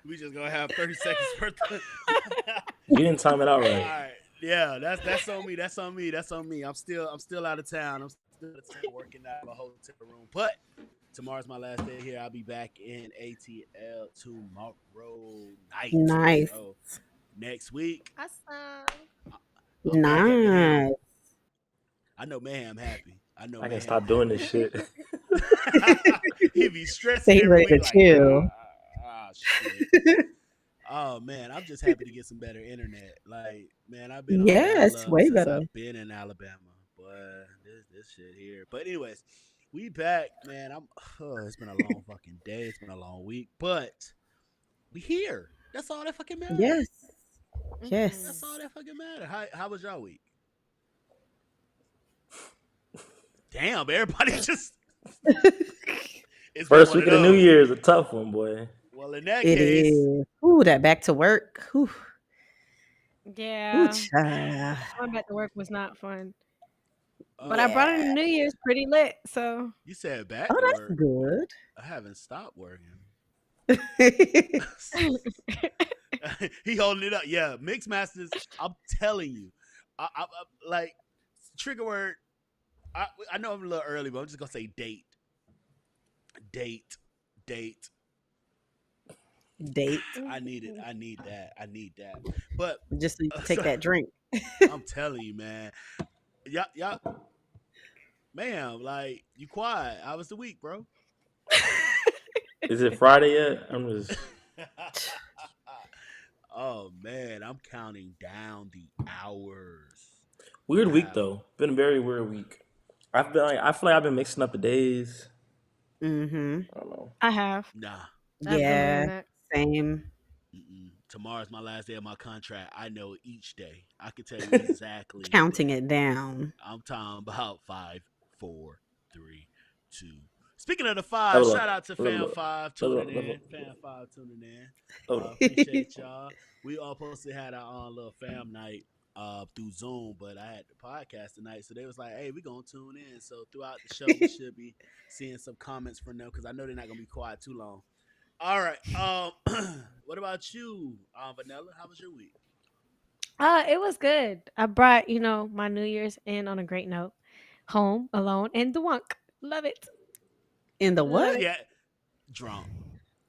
We just gonna have 30 seconds worth. You didn't time it out All right. right. Yeah, that's on me. That's on me. That's on me. I'm still out of town. I'm still out of town working out of a hotel room. But tomorrow's my last day here. I'll be back in ATL tomorrow night. Nice. So next week, Awesome. I'm back at the Nice. helm. I know Mayhem happy. I know I can Mayhem stop doing happy. this shit. He be stressing Say he's every ready week to like, chill. shit. Oh man, I'm just happy to get some better internet. Like, man, I've been on Yes, dial-up way since better. I've been in Alabama. But this shit here. But anyways, we back, man. It's been a long fucking day. It's been a long week, but we here. That's all that fucking matters. Yes. That's Yes. all that fucking matter. How was y'all week? Damn, everybody just. It's been First one week of of the New those. Year is a tough one, boy. Well, in that It case, is. Ooh, that back to work. Ooh, ooh, Yeah. child. Going back to work was not fun. But I uh, brought in Yeah. the New Year's pretty lit. So you said back Oh, to that's work. good. I haven't stopped working. It He holding it up. Yeah, Mix Masters. I'm telling you, like trigger word. I know I'm a little early, but I'm just gonna say date, date, date. Date. I need it. I need that. I need that. But Just so you can take that drink. I'm telling you, man. Y'all, man, like you quiet. How was the week, bro? Is it Friday yet? I'm just. Oh man, I'm counting down the hours. Weird week Wow. though. Been a very weird week. I feel like I've been mixing up the days. Mm-hmm. I don't know. I have. Nah. I've been Yeah. doing that. Same. Tomorrow's my last day of my contract. I know each day. I can tell you exactly. Counting it down. I'm talking about 5, 4, 3, 2. Speaking of the five, Hold shout up. out to Hold Fan up. Five Hold tuning up. Hold in. up. Fan Five tuning in. Hold up. Appreciate y'all. We all supposed to had our own little fam night through Zoom, but I had the podcast tonight, so they was like, "Hey, we gonna tune in." So throughout the show, we should be seeing some comments from them because I know they're not gonna be quiet too long. All right. What about you, Vanilla? How was your week? It was good. I brought, my New Year's in on a great note. Home, alone, and the wunk. Love it. In the Love what? it. Yeah, drunk.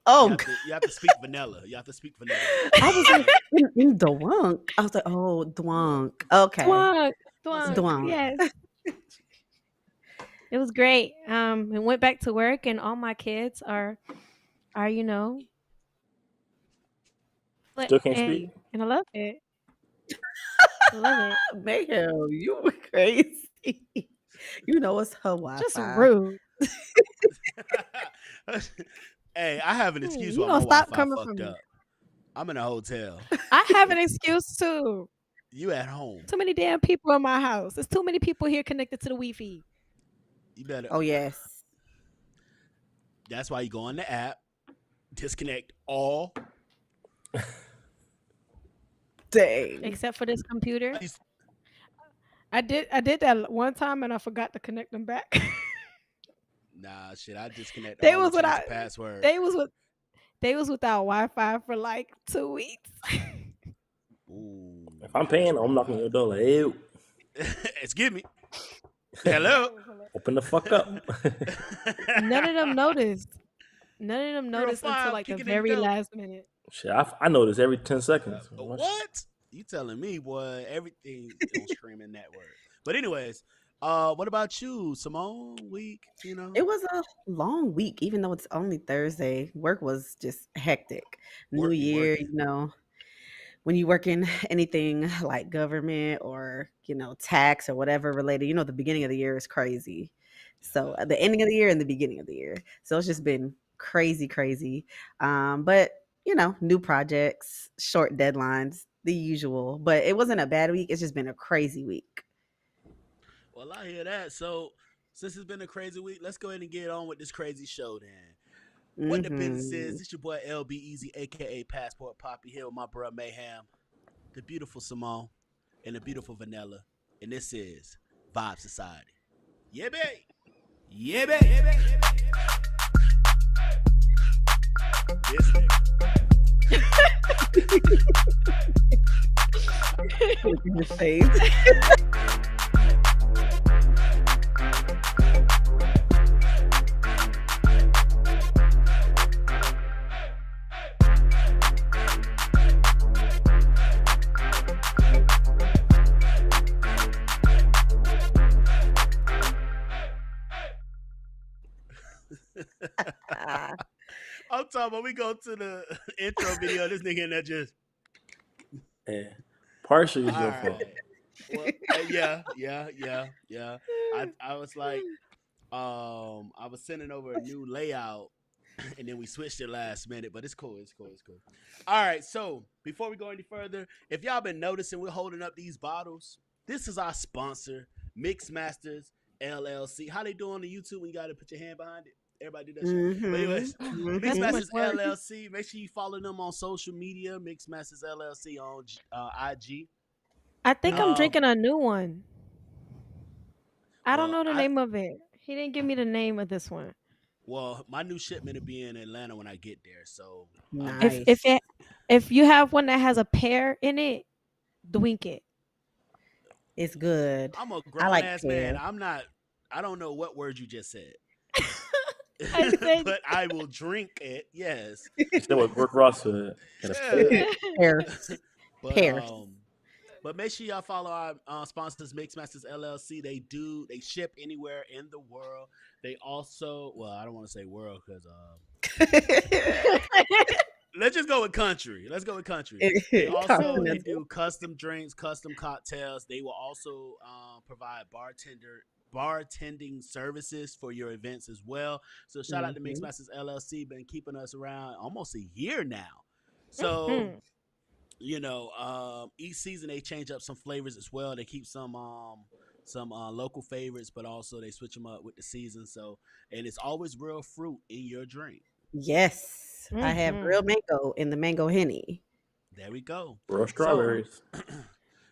Oh, You have to speak vanilla. You have to speak vanilla. I was like, in the wunk. I was like, oh, dwunk. Okay. Dwunk. I Dwunk. said Dwunk. Yes. It was great. We went back to work and all my kids are Still can't speak. and I love it. I love it. Mayhem, you were crazy. You know it's her Just Wi-Fi. rude. Hey, I have an excuse You why my gonna stop Wi-Fi coming fucked from me. up. I'm in a hotel. I have an excuse too. You at home. Too many damn people in my house. There's too many people here connected to the Wi-Fi. You better. Oh yes. That's why you go on the app, disconnect all. Dang. Except for this computer. I used- I did that one time and I forgot to connect them back. Nah, shit. I disconnect They all was and change without the password. they was without Wi-Fi for like 2 weeks. Ooh, If I'm that's paying, I'm knocking rough. your door like, hey, Excuse me. Hello. open the fuck up. None of them noticed. None of them Girl noticed until five like the kicking in the very door. last minute. Shit, I notice every 10 seconds. What? You telling me, boy? Everything on streaming network. But anyways, what about you, Simone? Week, It was a long week, even though it's only Thursday. Work was just hectic. New Work be Year, working. when you work in anything like government or, tax or whatever related, the beginning of the year is crazy. So at the ending of the year and the beginning of the year. So it's just been crazy, crazy. But, new projects, short deadlines, the usual. But it wasn't a bad week. It's just been a crazy week. Well, I hear that. So, since it's been a crazy week, let's go ahead and get on with this crazy show then. What the business is, it's your boy LB Easy, aka Passport Poppy, here with my bro Mayhem, the beautiful Simone, and the beautiful Vanilla. And this is Vibe Society. Yeah, babe. Yeah, babe. Yeah, babe. This nigga. Look in his face. Ah, I'm talking about we go to the intro video. This nigga in there just Yeah. Partially is all your fault. right. Well, yeah. I was like, I was sending over a new layout, and then we switched it last minute. But it's cool. All right. So before we go any further, if y'all been noticing, we're holding up these bottles. This is our sponsor, Mix Masters LLC. How they do on the YouTube when you got to put your hand behind it? Everybody do that shit. But anyways, Mix That's too much Masters work. LLC. Make sure you follow them on social media. Mix Masters LLC on IG. I think I'm Um, drinking a new one. I don't well, know the I name of it. He didn't give me the name of this one. well, my new shipment will be in Atlanta when I get there. So I'm If nice. if you have one that has a pear in it, drink it. It's good. I'm a I grown like ass man. pear. I'm not. I don't know what word you just said, I said but I will drink it. Yes. You said what Rick Ross said. Got a Yeah. Pear. But Pear. but make sure y'all follow our sponsors, Mixmasters LLC. They ship anywhere in the world. They also, well, I don't want to say world because let's just go with country. Let's go with country. They also they Continental. do custom drinks, custom cocktails. They will also provide bartending services for your events as well. So shout out to Mhm. Mixmasters LLC, been keeping us around almost a year now. So Mhm. each season they change up some flavors as well. They keep some local favorites, but also they switch them up with the season. So and it's always real fruit in your drink. Yes, I have Mhm. real mango in the mango henny. There we go. real So strawberries. And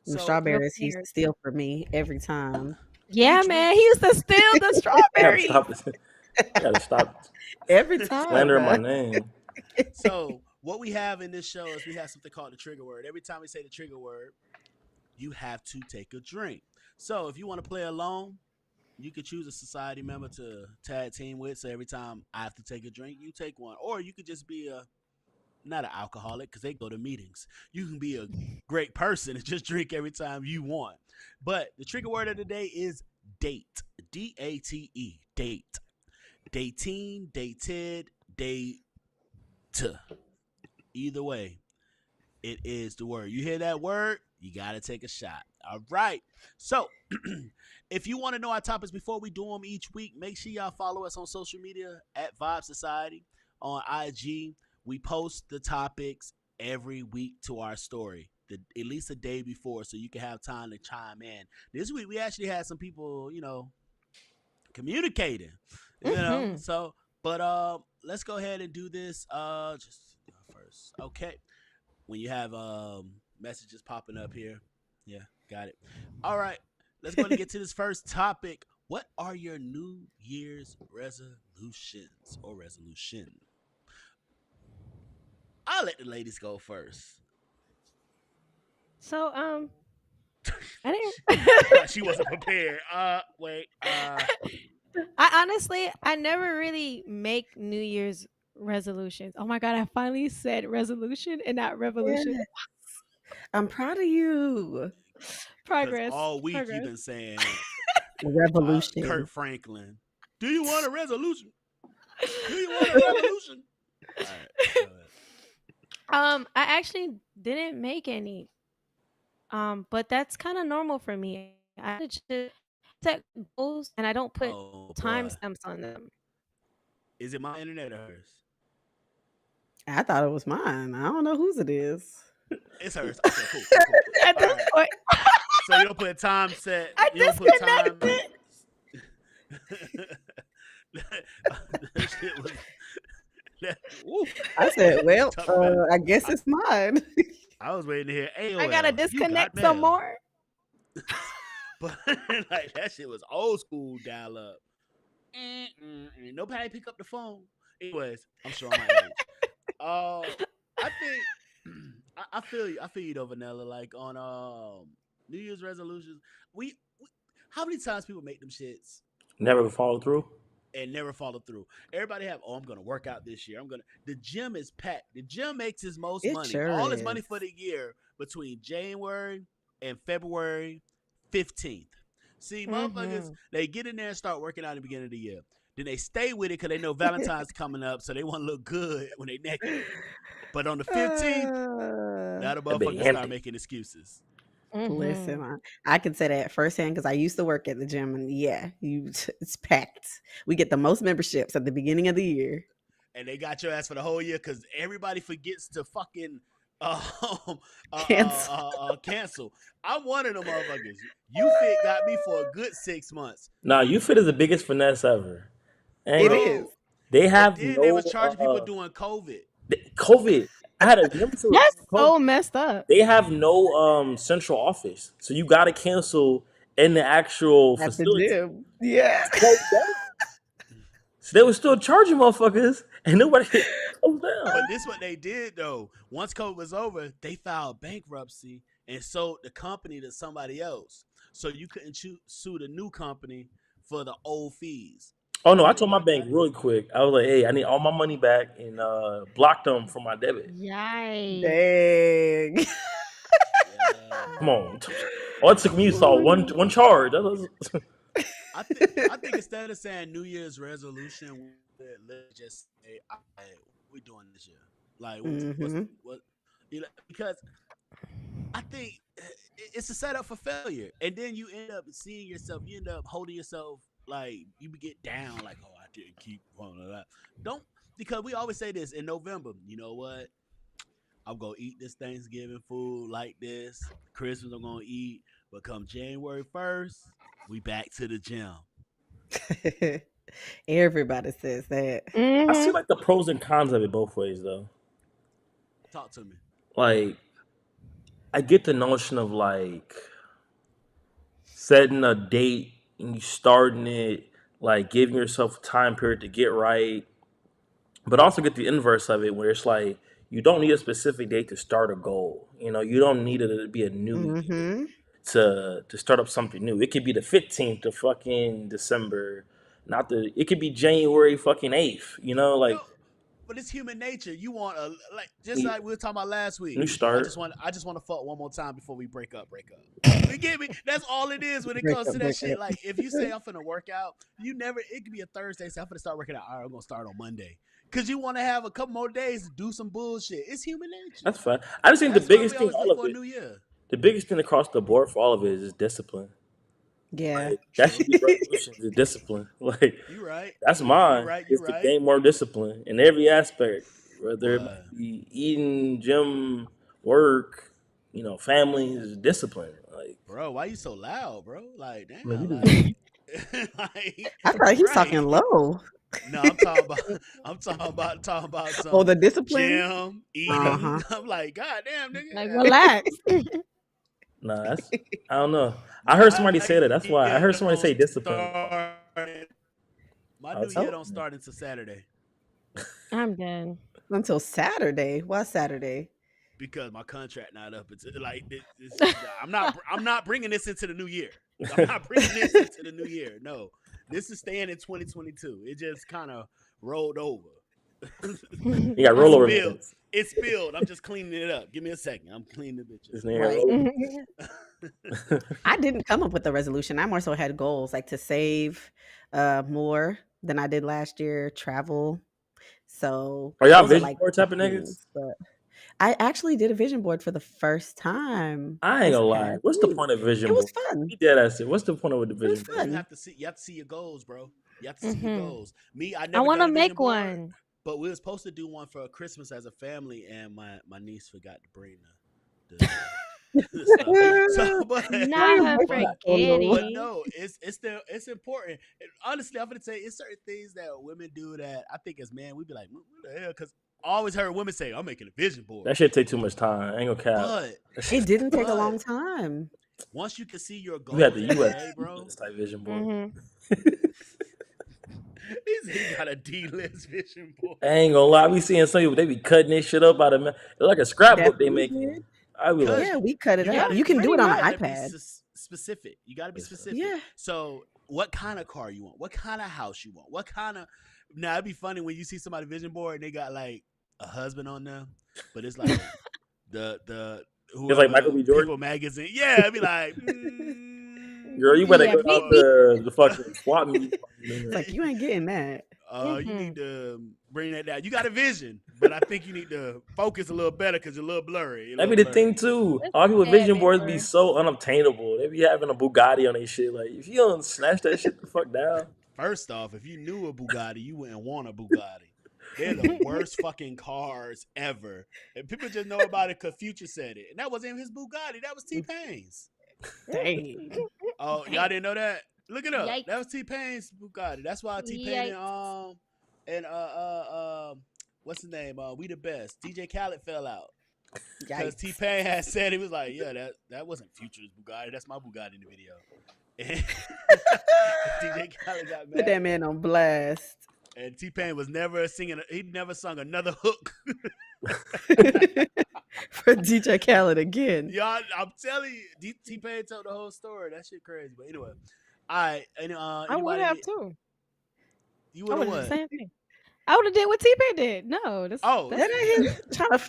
so Real strawberries he used to pears. steal from me every time. Yeah, each man. week He used to steal the I gotta strawberries. stop this. I gotta stop Every time. slandering my name. so what we have in this show is we have something called the trigger word. Every time we say the trigger word, you have to take a drink. So if you want to play along, you could choose a society member to tag team with. So every time I have to take a drink, you take one. Or you could just be not an alcoholic because they go to meetings. You can be a great person and just drink every time you want. But the trigger word of the day is date. DATE. Date. Dating, dated, date. Either way, it is the word. You hear that word, you got to take a shot. All right. So, if you want to know our topics before we do them each week, make sure y'all follow us on social media at Vibe Society on IG. We post the topics every week to our story, at least a day before, so you can have time to chime in. This week, we actually had some people, communicating, Mhm. So, but let's go ahead and do this. Just first, okay. When you have messages popping up here, yeah, got it. All right, let's go ahead and get to this first topic. What are your New Year's resolutions or resolution? I'll let the ladies go first. So I didn't. She wasn't prepared. Wait. I honestly, I never really make New Year's resolutions. Oh my god, I finally said resolution and not revolution. Yes. I'm proud of you. Because Progress, all week you've progress. been saying Revolution. Kurt Franklin. Do you want a resolution? Do you want a revolution? All right. Go ahead. I actually didn't make any. But that's kind of normal for me. I just set goals and I don't put Oh boy. timestamps on them. Is it my internet or hers? I thought it was mine. I don't know whose it is. It's hers. Okay, cool. At All this right. point, So you don't put time set. I You don't put time. disconnected. That shit was. Woo. I said, well, Tough man. I guess it's mine. I was waiting to hear AOL. I gotta You got disconnect some mail. more. But like that shit was old school dial up. Nobody pick up the phone. Anyways, I'm showing my age. I think I feel you. I feel you though, Vanilla. Like on New Year's resolutions, we how many times people make them shits Never follow through. and never follow through? Everybody have, oh, I'm gonna work out this year. I'm gonna. The gym is packed. The gym makes his most It money, sure all his is. money for the year between January and February 15th. See, motherfuckers, Mm-hmm. they get in there and start working out in the beginning of the year. Then they stay with it because they know Valentine's coming up, so they want to look good when they naked. But on the 15th, now the That be motherfuckers start empty. making excuses. Listen, Mm-hmm. I can say that firsthand because I used to work at the gym, and yeah, it's packed. We get the most memberships at the beginning of the year. And they got your ass for the whole year because everybody forgets to fucking um, Cancel. cancel. I'm one of them motherfuckers. You fit got me for a good 6 months. Nah, YouFit is the biggest finesse ever. And It is. Bro, they but have then they was no charging people doing COVID. COVID. I had a membership That's with COVID. so messed up. They have no central office, so you got to cancel in the actual At the facility. gym. Yeah. Closed down. So they were still charging motherfuckers, and nobody closed down. But this what they did though. Once COVID was over, they filed bankruptcy and sold the company to somebody else. So you couldn't sue the new company for the old fees. Oh no, I How it told my worked bank out? really quick. I was like, "Hey, I need all my money back," and blocked them from my debit. Yikes. Dang. Yeah. Come on, all it took me saw one charge. That was I think instead of saying New Year's resolution, let's just say, all right, we're doing this year. Like, Mhm. what? You know, because I think it's a setup for failure, and then you end up seeing yourself. You end up holding yourself like you get down, like, oh, I didn't keep on that. Don't, because we always say this in November. You know what? I'm gonna eat this Thanksgiving food like this. Christmas I'm gonna eat, but come January 1st, we back to the gym. Everybody says that. I see Mm-hmm. like the pros and cons of it both ways though. Talk to me. Like I get the notion of like setting a date and you starting it, like giving yourself a time period to get right, but also get the inverse of it where it's like you don't need a specific date to start a goal. You don't need it to be a new year Mm-hmm. to start up something new. It could be the 15th of fucking December, not the. It could be January fucking 8th. Like No, but it's human nature. You want a, like, just like we were talking about last week. new I start. just want to fuck one more time before we break up. Break up. You get me? That's all it is when it Break comes up, to that break shit. up. Like, if you say I'm finna work out, you never. It could be a Thursday. Say I'm finna start working out. All right, I'm gonna start on Monday. Cause you want to have a couple more days to do some bullshit. It's human nature. That's fine. I just think the That's why biggest we thing, always all look of for a it, new year. the biggest thing across the board for all of it is discipline. Yeah. Like that True. should be resolution is discipline. Like You right. that's You mine. right. You Is to right. gain more discipline in every aspect, whether it Boy, might be eating, gym, work, family is discipline. Like bro, why you so loud, bro? Like, I mean, damn, we like, just like, I thought he's right. talking low. No, I'm talking about Oh, some the discipline? gym, eating. Uh-huh. I'm like, God damn, nigga. Like, relax. nah. That's I don't know. I heard somebody My say that. That's why I year heard somebody say don't discipline. start. My I new was year telling don't you. start until Saturday I'm done. Until Saturday. Why Saturday? because my contract not up. It's like I'm not bringing this into the new year. I'm not bringing this into the new year. No, this is staying in 2022. It just kind of rolled over. You got It rollover spilled. minutes. It spilled. I'm just cleaning it up. Give me a second. I'm cleaning the This bitches. nigga Right. rollover. I didn't come up with a resolution. I more so had goals like to save more than I did last year, travel. So Are y'all those are vision like board the type of niggas? things. But I actually did a vision board for the first time I ain't this gonna lie. past What's the week. point of It vision was board? fun. Be dead ass it. What's the point of the It was vision board? You fun. have to see your goals, bro. You have to see your Mm-hmm. goals. Me, I I never want to done a vision make board, one. but we were supposed to do one for Christmas as a family, and my niece forgot to bring the stuff. So, but Not her Why you but forgetting. no, it's important. And honestly, I'm gonna say it's certain things that women do that I think as men we'd be like, what the hell? Because I always heard women say, I'm making a vision board. That shit take too much time. I ain't gonna cap. But That It shit, didn't take a long but time. once you can see your you had goals the every U.S. day, bro. type vision board. Mm-hmm. He got a D-list vision board. I ain't gonna lie, I be seeing some people, they be cutting this shit up out of it's like a scrapbook That's they what we making. did. I be like, Cause Yeah, we cut it you up. gotta, You can do you it on an gotta be iPad. specific. You gotta be Yes, sir. specific. Yeah. So, what kind of car you want? What kind of house you want? What kind of? Now it'd be funny when you see somebody vision board and they got like a husband on them, but it's like the It's like Michael B. Jordan. People magazine. Yeah, it'd be like. Girl, you better Yeah, go me- out the fucking swap meet. It's like you ain't getting that. You need to bring that down. You got a vision, but I think you need to focus a little better because you're a little blurry. That be the thing too. That's All people with bad, vision boards be man. so unobtainable. They be having a Bugatti on their shit. Like if you don't snatch that shit the fuck down. First off, if you knew a Bugatti, you wouldn't want a Bugatti. They're the worst fucking cars ever. And people just know about it because Future said it. And that wasn't his Bugatti. That was T-Pain's. Dang. Oh, y'all didn't know that? Look it up. Yikes. That was T-Pain's Bugatti. That's why T-Pain and what's his name? We the Best. DJ Khaled fell out. Because Yikes. T-Pain had said, he was like, yeah, that wasn't Future's Bugatti. That's my Bugatti in the video. And DJ Khaled got mad. Put that man on blast. And T-Pain was never singing. He never sung another hook. For DJ Khaled again. Y'all, I'm telling you, T-Pain told the whole story. That shit crazy. But anyway, all right. And, I would have too. You I would would have have what? the same thing. I would have did what T-Pain did. No, that's Oh, That ain't him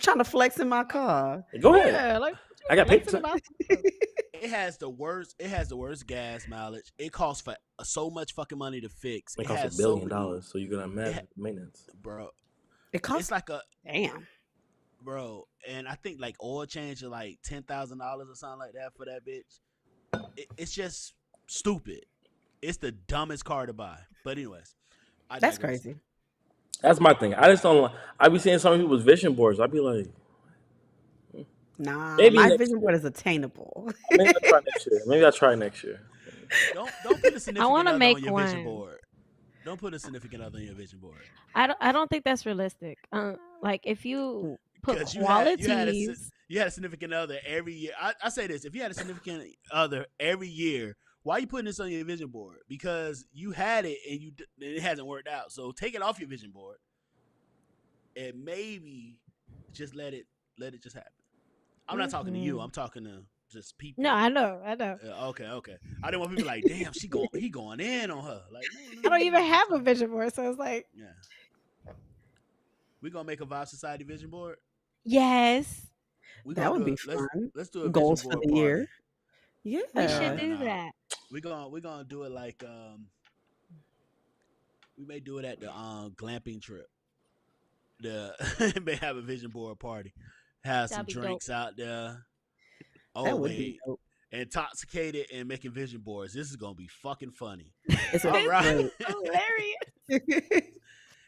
trying to flex in my car. Go ahead. yeah, like I got flexing paper. about- It has the worst. It has the worst gas mileage. It costs for so much fucking money to fix. It has costs $1 so billion, many- so you're gonna imagine maintenance. bro. It costs It's like a damn. bro, and I think like oil change is like $10,000 or something like that for that bitch. It's just stupid. It's the dumbest car to buy. But anyways, I That's digress. crazy. That's my thing. I just don't. I be seeing some people's vision boards. I be like, Nah, Maybe my next vision year. board is attainable. maybe I'll try next year. Maybe I'll try next year. Don't put a significant wanna other make on your vision one. board. Don't put a significant other on your vision board. I don't think that's realistic. Like if you put 'Cause qualities, you had a significant other every year. I say this: if you had a significant other every year, why are you putting this on your vision board? Because you had it and it hasn't worked out. So take it off your vision board and maybe just let it just happen. I'm not talking to you. I'm talking to just people. no, I know. Okay. I didn't want people like, damn, he going in on her. Like, no, I don't even have a vision board, so it's like, Yeah. We gonna make a Vibe Society vision board. yes, We That gonna would do be fun. Let's do a Goals vision for board the year. party. Yeah. we should Yeah. do No. that. We're gonna do it like we may do it at the glamping trip. May have a vision board party. Have some That'd be dope. drinks out there. Oh That would wait. be dope. Intoxicated and making vision boards. This is gonna be fucking funny. It's All right. Hilarious.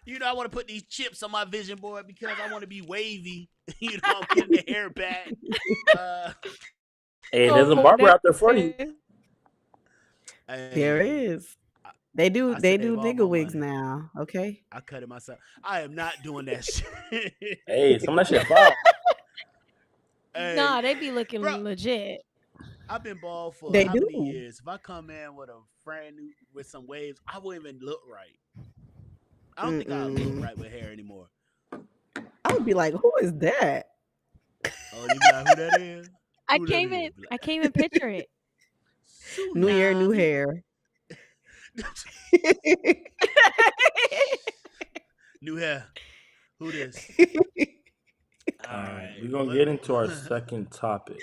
You know, I want to put these chips on my vision board because I want to be wavy. You know, I'm getting the hair back. Hey, there's a barber out there for you. There Hey, is. They do I they save do all nigga my wigs money. now. Okay. I cut it myself. I am not doing that shit. Hey, some of that shit fire. Hey, Nah, they be looking bro. legit. I've been bald for They how do. many years? If I come in with a brand new with some waves, I wouldn't even look right. I don't think I look Mm-mm. right with hair anymore. I would be like, who is that? Oh, you be like, who that is? I Who that can't is? even. Be I like, can't even picture it. New year, new Tsunami. hair. New hair. Who this? All right. We're gonna get into our second topic.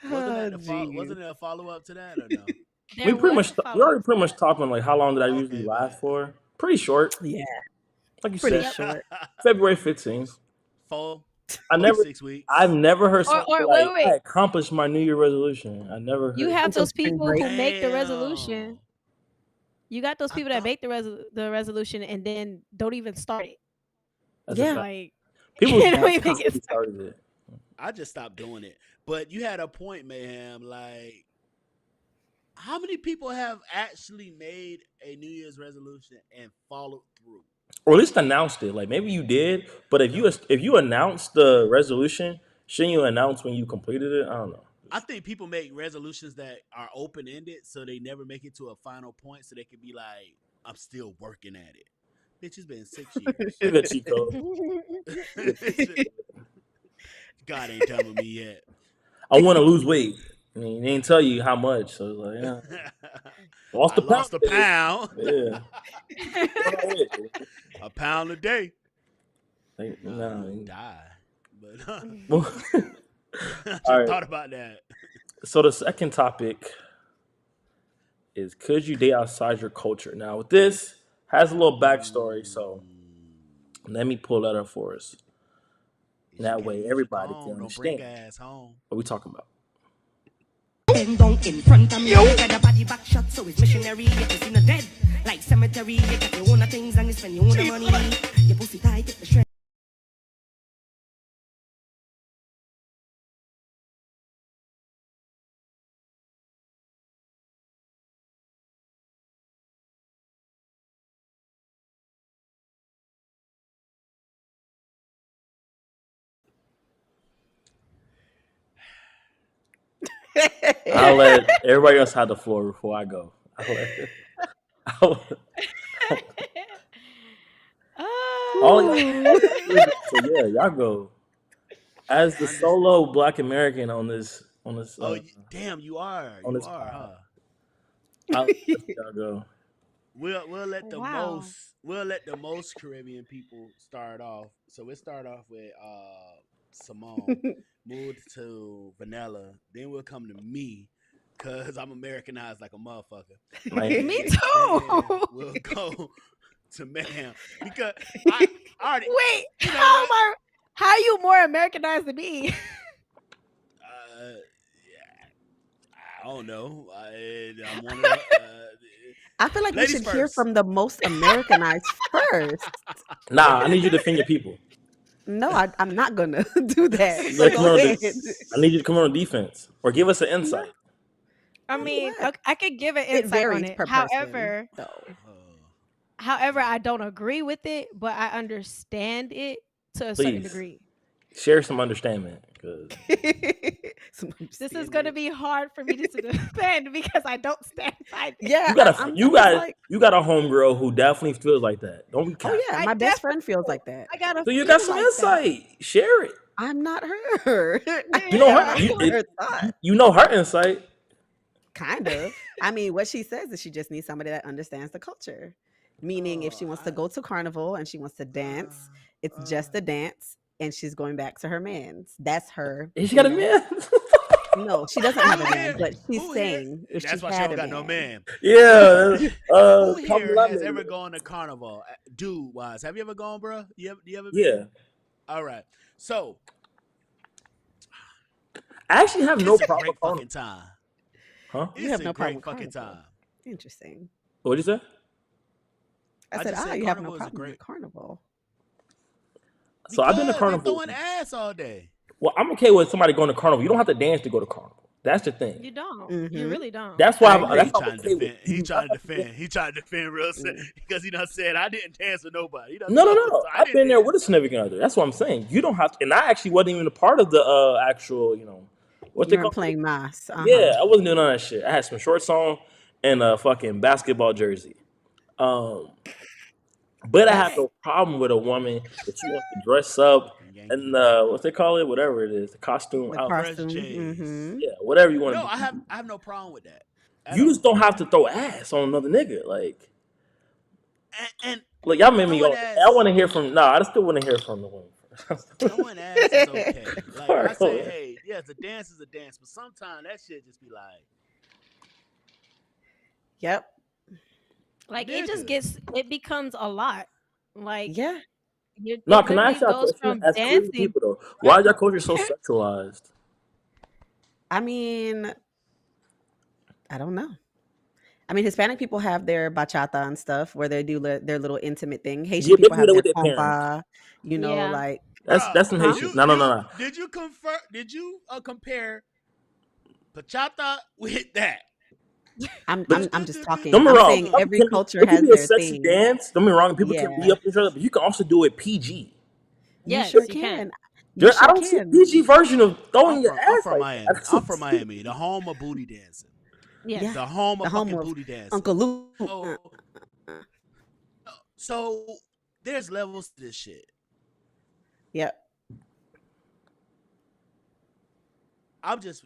Wasn't Oh, there a follow up to that or no? There We pretty was much a we follow-up. already pretty much talked on like how long did I Okay, usually last man. for? Pretty short, yeah, like you pretty said, short. February 15th. 4, I never, 6 weeks. I've never heard someone or be wait, like, wait. I accomplished my New Year resolution. I never heard. You have Until those spring people break. who make the resolution. Damn. You got those I people that thought- make the resolution and then don't even start it. That's a Yeah. fact. Like People you don't don't even constantly get started it. I just stopped doing it. But you had a point, Mayhem. Like, how many people have actually made a New Year's resolution and followed through? Or at least announced it. Like maybe you did, but if you announced the resolution, shouldn't you announce when you completed it? I don't know. I think people make resolutions that are open ended, so they never make it to a final point, so they could be like, I'm still working at it. Bitch, it's been 6 years. Look at Chico. God ain't done with me yet. I want to lose weight. I mean, they didn't tell you how much. So it's like, yeah. I lost a pound. Yeah. A pound a day. Like, no. Die. But I just thought about that. So the second topic is, could you date outside your culture? Now, with this, has a little backstory, so let me pull that up for us. That way, everybody can understand what we talking about. Bend down in front of me, got a body back shot, so it's missionary. Yet it's in a dead, like cemetery. You got your own things and you spend your own money. Your pussy tight, get the shred. I'll let everybody else have the floor before I go. So yeah, y'all go. As the solo Black American on this. Damn, you are. On You this are, pod. huh? I'll let y'all go. We'll let the most Caribbean people start off. So we'll start off with Simone, move to Vanilla, then we'll come to me, cause I'm Americanized like a motherfucker. Me too. We'll go to Ma'am, because I already wait. How are you more Americanized than me? I don't know. I'm one of the. I feel like we Ladies should hear first. from the most Americanized first. Nah, I need you to defend your people. No, I'm not gonna do that. You So gotta come go on ahead. I need you to come on defense or give us an insight. I mean, What? I could give an It insight varies on it. per However, person. So. I don't agree with it, but I understand it to a certain Please. degree. Share some understanding, because This is going to be hard for me to defend because I don't stand by it. Yeah, you got a homegirl who definitely feels like that. Don't be oh kind. yeah, I my best friend feels like that. I got a So you got some like that. insight. Share it. I'm not her. You know Yeah. her. her thought. You know her insight. Kind of. I mean, what she says is she just needs somebody that understands the culture. Meaning, if she wants to go to carnival and she wants to dance, it's just a dance, and she's going back to her man's. That's her. And she got a man. No, she doesn't have a man, but she's saying if That's she why she had don't a got no man. Yeah. Who here Pamela has Lemon. ever gone to carnival? Dude wise, have you ever gone, bro? You ever? Yeah. All right. So I actually have no it's a problem great with fucking time. Huh? You have It's no a problem great with fucking carnival. time. Interesting. What'd you say? I just said, said you have no carnival is a problem great- with carnival. So I've been to Because carnival. they throwing ass all day. Well, I'm okay with somebody going to carnival. You don't have to dance to go to carnival. That's the thing. You don't. Mhm. You really don't. That's why I I'm, agree. that's He why I'm trying to okay with. defend. He trying to defend. He trying to defend real because he done said I didn't dance with nobody. He done No. told us, I I've didn't been there dance. with a significant other. That's what I'm saying. You don't have to. And I actually wasn't even a part of the actual, what they You call weren't playing mass. Yeah, I wasn't doing none of that shit. I had some shorts on and a fucking basketball jersey. But I have no problem with a woman that she wants to dress up and what they call it, whatever it is, the costume The outfit. costume. Jays. Mhm. Yeah, whatever you want No, to do. I have no problem with that. at You all. just don't have to throw ass on another nigga. Like, and look, y'all made me go. throwing ass- I want to hear from. Nah, I still want to hear from the woman first. throwing ass is okay. Like I say, hey, yes, a dance is a dance, but sometimes that shit just be like, Yep. Like Nigga. it becomes a lot. Like Yeah. No, it can I ask y'all a goes question? from As Caribbean dancing. people, though, why is your culture so sexualized? I mean, I don't know. I mean, Hispanic people have their bachata and stuff where they do their little intimate thing. Haitian Yeah, they people do have that their with their parents. compa. You know, Yeah. like That's some bruh, Haitian. No. Did you compare bachata with that? I'm just talking. Don't be I'm wrong. saying It every can culture it can has be a their sexy thing. dance. Don't be wrong. People can be Yeah. up each other, but you can also do it PG. Yes, you sure you can. can. You I sure don't see a can. PG version of throwing your I'm ass from like Miami. that. I'm from Miami, the home of booty dancing. Yes. Yeah. The home of The home fucking of booty dancing. Uncle Luke. So, So there's levels to this shit. Yep. I'm just,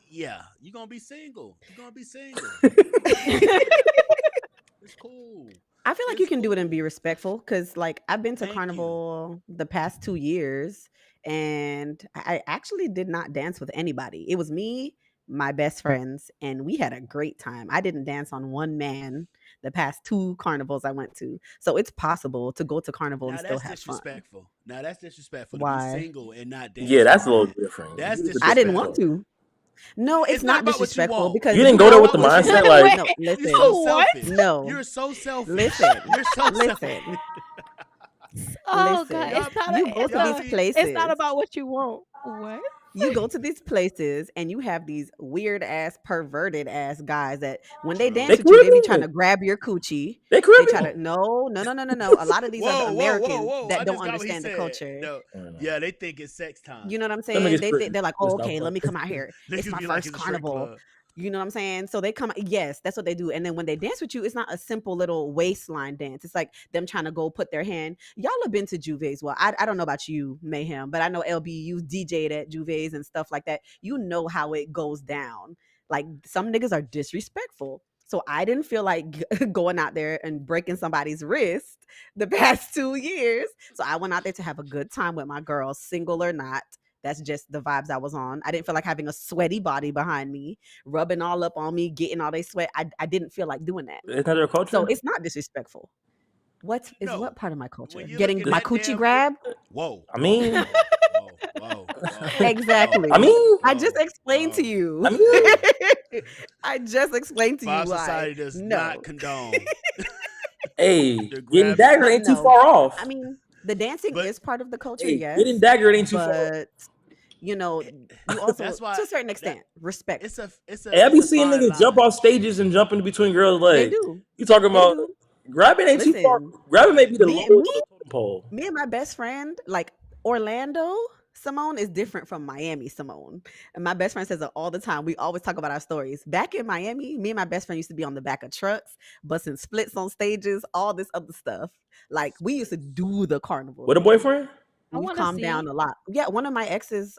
yeah. You're gonna be single. You're gonna be single. It's cool. I feel like It's you can do it and cool. be respectful because, like, I've been to Thank you. Carnival the past 2 years and I actually did not dance with anybody. It was me, my best friends, and we had a great time. I didn't dance on one man the past 2 carnivals I went to. So it's possible to go to Carnival and Now still that's have fun. disrespectful. Now that's disrespectful to be Why? single and not dance. Yeah, with that's a little nobody. different. That's You was a I didn't want disrespectful. to. No, it's It's not not about what you disrespectful want. because You didn't you go know there with the listen, mindset Wait, like, no, You're listen, so what? selfish. no, You're so selfish. listen, You're so listen, selfish. Oh God, listen. Y'all it's not. be You A, go it's to y'all these not. be It's not places. about what you want. What? You go to these places and you have these weird ass, perverted ass guys that when they true. dance they with you, they be trying Caribbean. to grab your coochie. They They try Caribbean. to no. A lot of these are the Whoa, whoa, whoa, Americans whoa! that I don't just got what he understand the said. culture. No, I don't know. yeah, they think it's sex time. You know what I'm Them saying? niggas pretty. They're like, Just oh, stop okay, let playing. me come out here. It's Niggas my be like first it's a strip carnival. club. You know what I'm saying? So they come, yes, that's what they do. And then when they dance with you, it's not a simple little waistline dance. It's like them trying to go put their hand. Y'all have been to Juve's. Well, I don't know about you, Mayhem, but I know LB, you DJ'd at Juve's and stuff like that. You know how it goes down. Like some niggas are disrespectful. So I didn't feel like going out there and breaking somebody's wrist the past 2 years. So I went out there to have a good time with my girls, single or not. That's just the vibes I was on. I didn't feel like having a sweaty body behind me, rubbing all up on me, getting all they sweat. I didn't feel like doing that. Isn't that their So culture? it's not disrespectful. What is No, what part of my culture? when you Getting look at my that coochie damn, grabbed? whoa, I whoa, mean, whoa, whoa, whoa, Exactly. I mean, I just whoa, explained to whoa, you. I mean, whoa. I just explained to you Five why. Society does No. not condone hey, the getting grabbing. daggered But ain't too no. far I off. mean, the dancing But is part of the culture, Hey, getting yes. daggered ain't too far off. But you know, it- you also that's why to a certain that extent respect. it's Hey, I it's be a seeing fine niggas jump line. off stages and jump in between girls' They legs. do. You talking They about do. grabbing ain't too far. Listen, Grabbing may But be the me lowest on me the totem pole. me and my best friend, like Orlando Simone is different from Miami Simone. And my best friend says it all the time. We always talk about our stories. Back in Miami, me and my best friend used to be on the back of trucks, busting splits on stages, all this other stuff. Like we used to do the carnival With a here. boyfriend? I We've want to calmed down see. a lot. Yeah, one of my exes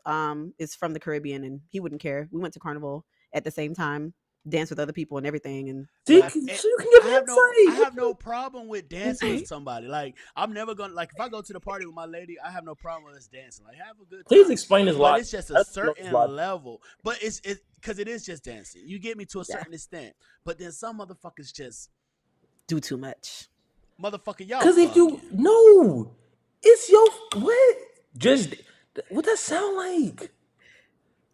is from the Caribbean and he wouldn't care. We went to carnival at the same time, danced with other people and everything. And See, But so you can give I me have insight. no problem with dancing with somebody. Like I'm never gonna like if I go to the party with my lady, I have no problem with us dancing. Like have a good Please time. explain his But logic. it's just a I don't know his certain logic. level. But it's because it is just dancing. You get me to a yeah, certain extent. But then some motherfuckers just do too much. motherfucker y'all Because if you fucking. no, it's your what? Just what that sound like?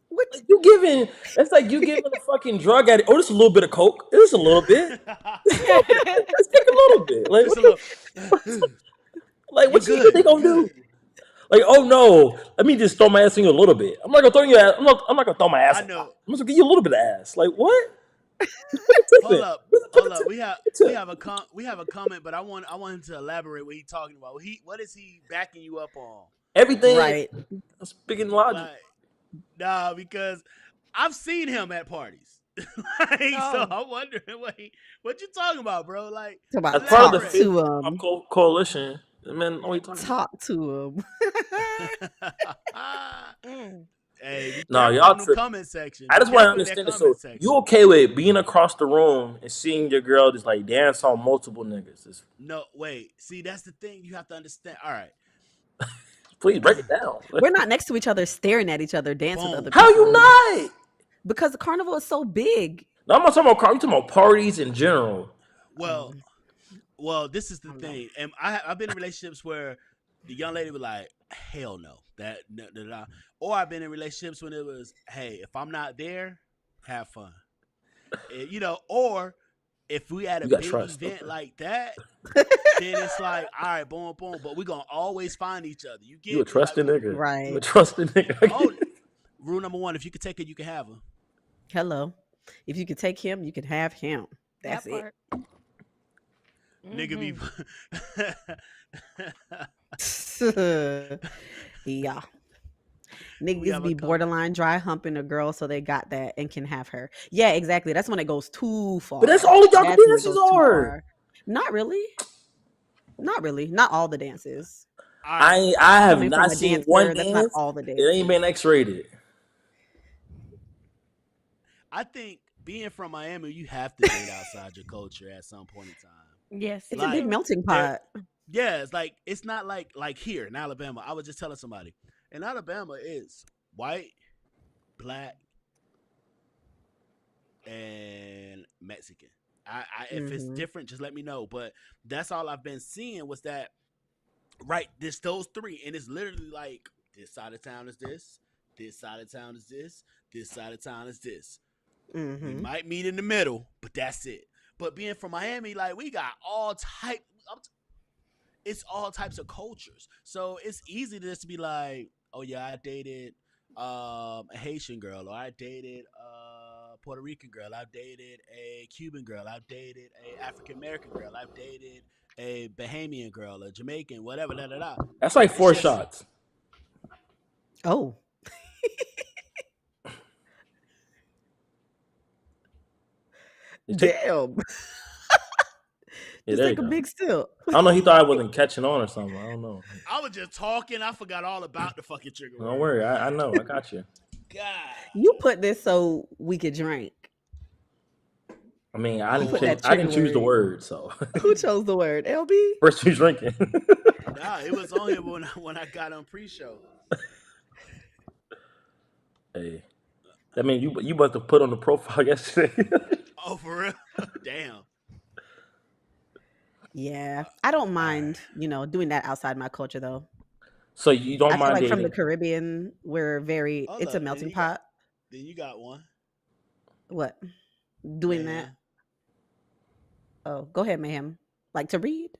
What? Like you giving? That's like you giving a fucking drug addict. Oh, just a little bit of coke. Just a little bit. Just a little bit of coke. Let's take a little bit. Like Just a what? little. Like You what you think good. they You gonna good. do? Like oh no, let me just throw my ass on you a little bit. I'm not gonna throw you ass. I'm not gonna throw my ass I a lot. know. I'm just gonna give you a little bit of ass. Like what? Hold up. Put Hold the up. tip. We have Put the we tip. have a comment, but I want him to elaborate what he's talking about. What is he backing you up on? Everything. Right. I'm speaking logic. Like nah, because I've seen him at parties. Like, so Oh, I'm wondering what you talking about, bro? Like Talk As about part of the talk elaborate. Fifth to Hip him. Hop Coalition, man, what are you talking about? Talk to him. mm. Hey, be No, careful y'all in the tripping. comment section. I Be just want to careful in that understand it. comment So you section. okay with being across the room and seeing your girl just like dance on multiple niggas? Just, No, wait. See, that's the thing you have to understand. All right. please break it down. We're not next to each other, staring at each other, dance with other Boom. How you people. not? Because the carnival is so big. No, I'm not talking about. I'm talking about parties in general. Well, this is I the don't know. thing, and I've been in relationships where the young lady was like, "Hell no," or I've been in relationships when it was, "Hey, if I'm not there, have fun," or if we at a You got big trust. event Okay. like that, then it's like, all right, boom, boom, but we gonna always find each other. You You a get me? trusted Like, nigga. You a Right. trusted nigga. oh, rule number one: if you can take it, you can have her. Hello. If you can take him, you can have him. That That's it. part. Nigga be. Mhm. Yeah. We Niggas have be a couple. borderline dry humping a girl, so they got that and can have her. Yeah, exactly. That's when it goes too far. But that's all the y'all That's when it dances goes too are. far. Not really. Not really. Not all the dances. All right. I have Coming from not a seen one dancer, that's not dance. all the It ain't dances. been X-rated. I think being from Miami, you have to date outside your culture at some point in time. Yes. It's a big Like, melting there- pot. Yeah, it's like it's not like here in Alabama. I was just telling somebody in Alabama it's white, black, and Mexican. If it's Mhm. different, just let me know. But that's all I've been seeing was that right. This those three, and it's literally like this side of town is this side of town is this side of town is this. We Mhm. might meet in the middle, but that's it. But being from Miami, like we got all type. It's all types of cultures, so it's easy to just be like, oh yeah, I dated a Haitian girl, or I dated a Puerto Rican girl, I've dated a Cuban girl, I've dated a African American girl, I've dated a Bahamian girl, a Jamaican, whatever, da da da. That's like It's 4 just shots. Oh. It took- Damn. yeah, Just there you take a go. big sip. I don't know. He thought I wasn't catching on or something. I don't know. I was just talking. I forgot all about the fucking trigger word. Don't worry. I know. I got you. God. You put this so we could drink. I mean, I didn't. put that I didn't trigger choose the word. word. So Who chose the word? LB? first you drinking. Nah, it was on here when I got on pre-show. Hey, that mean you must have put on the profile yesterday. Oh, for real? Damn. Yeah. I don't mind, doing that outside my culture though. So you don't I feel mind like from the dating? Caribbean, we're very Hold it's up, a melting you got- pot. Then you got one. What? Doing Yeah. that? Oh, go ahead, Mayhem. Like to read?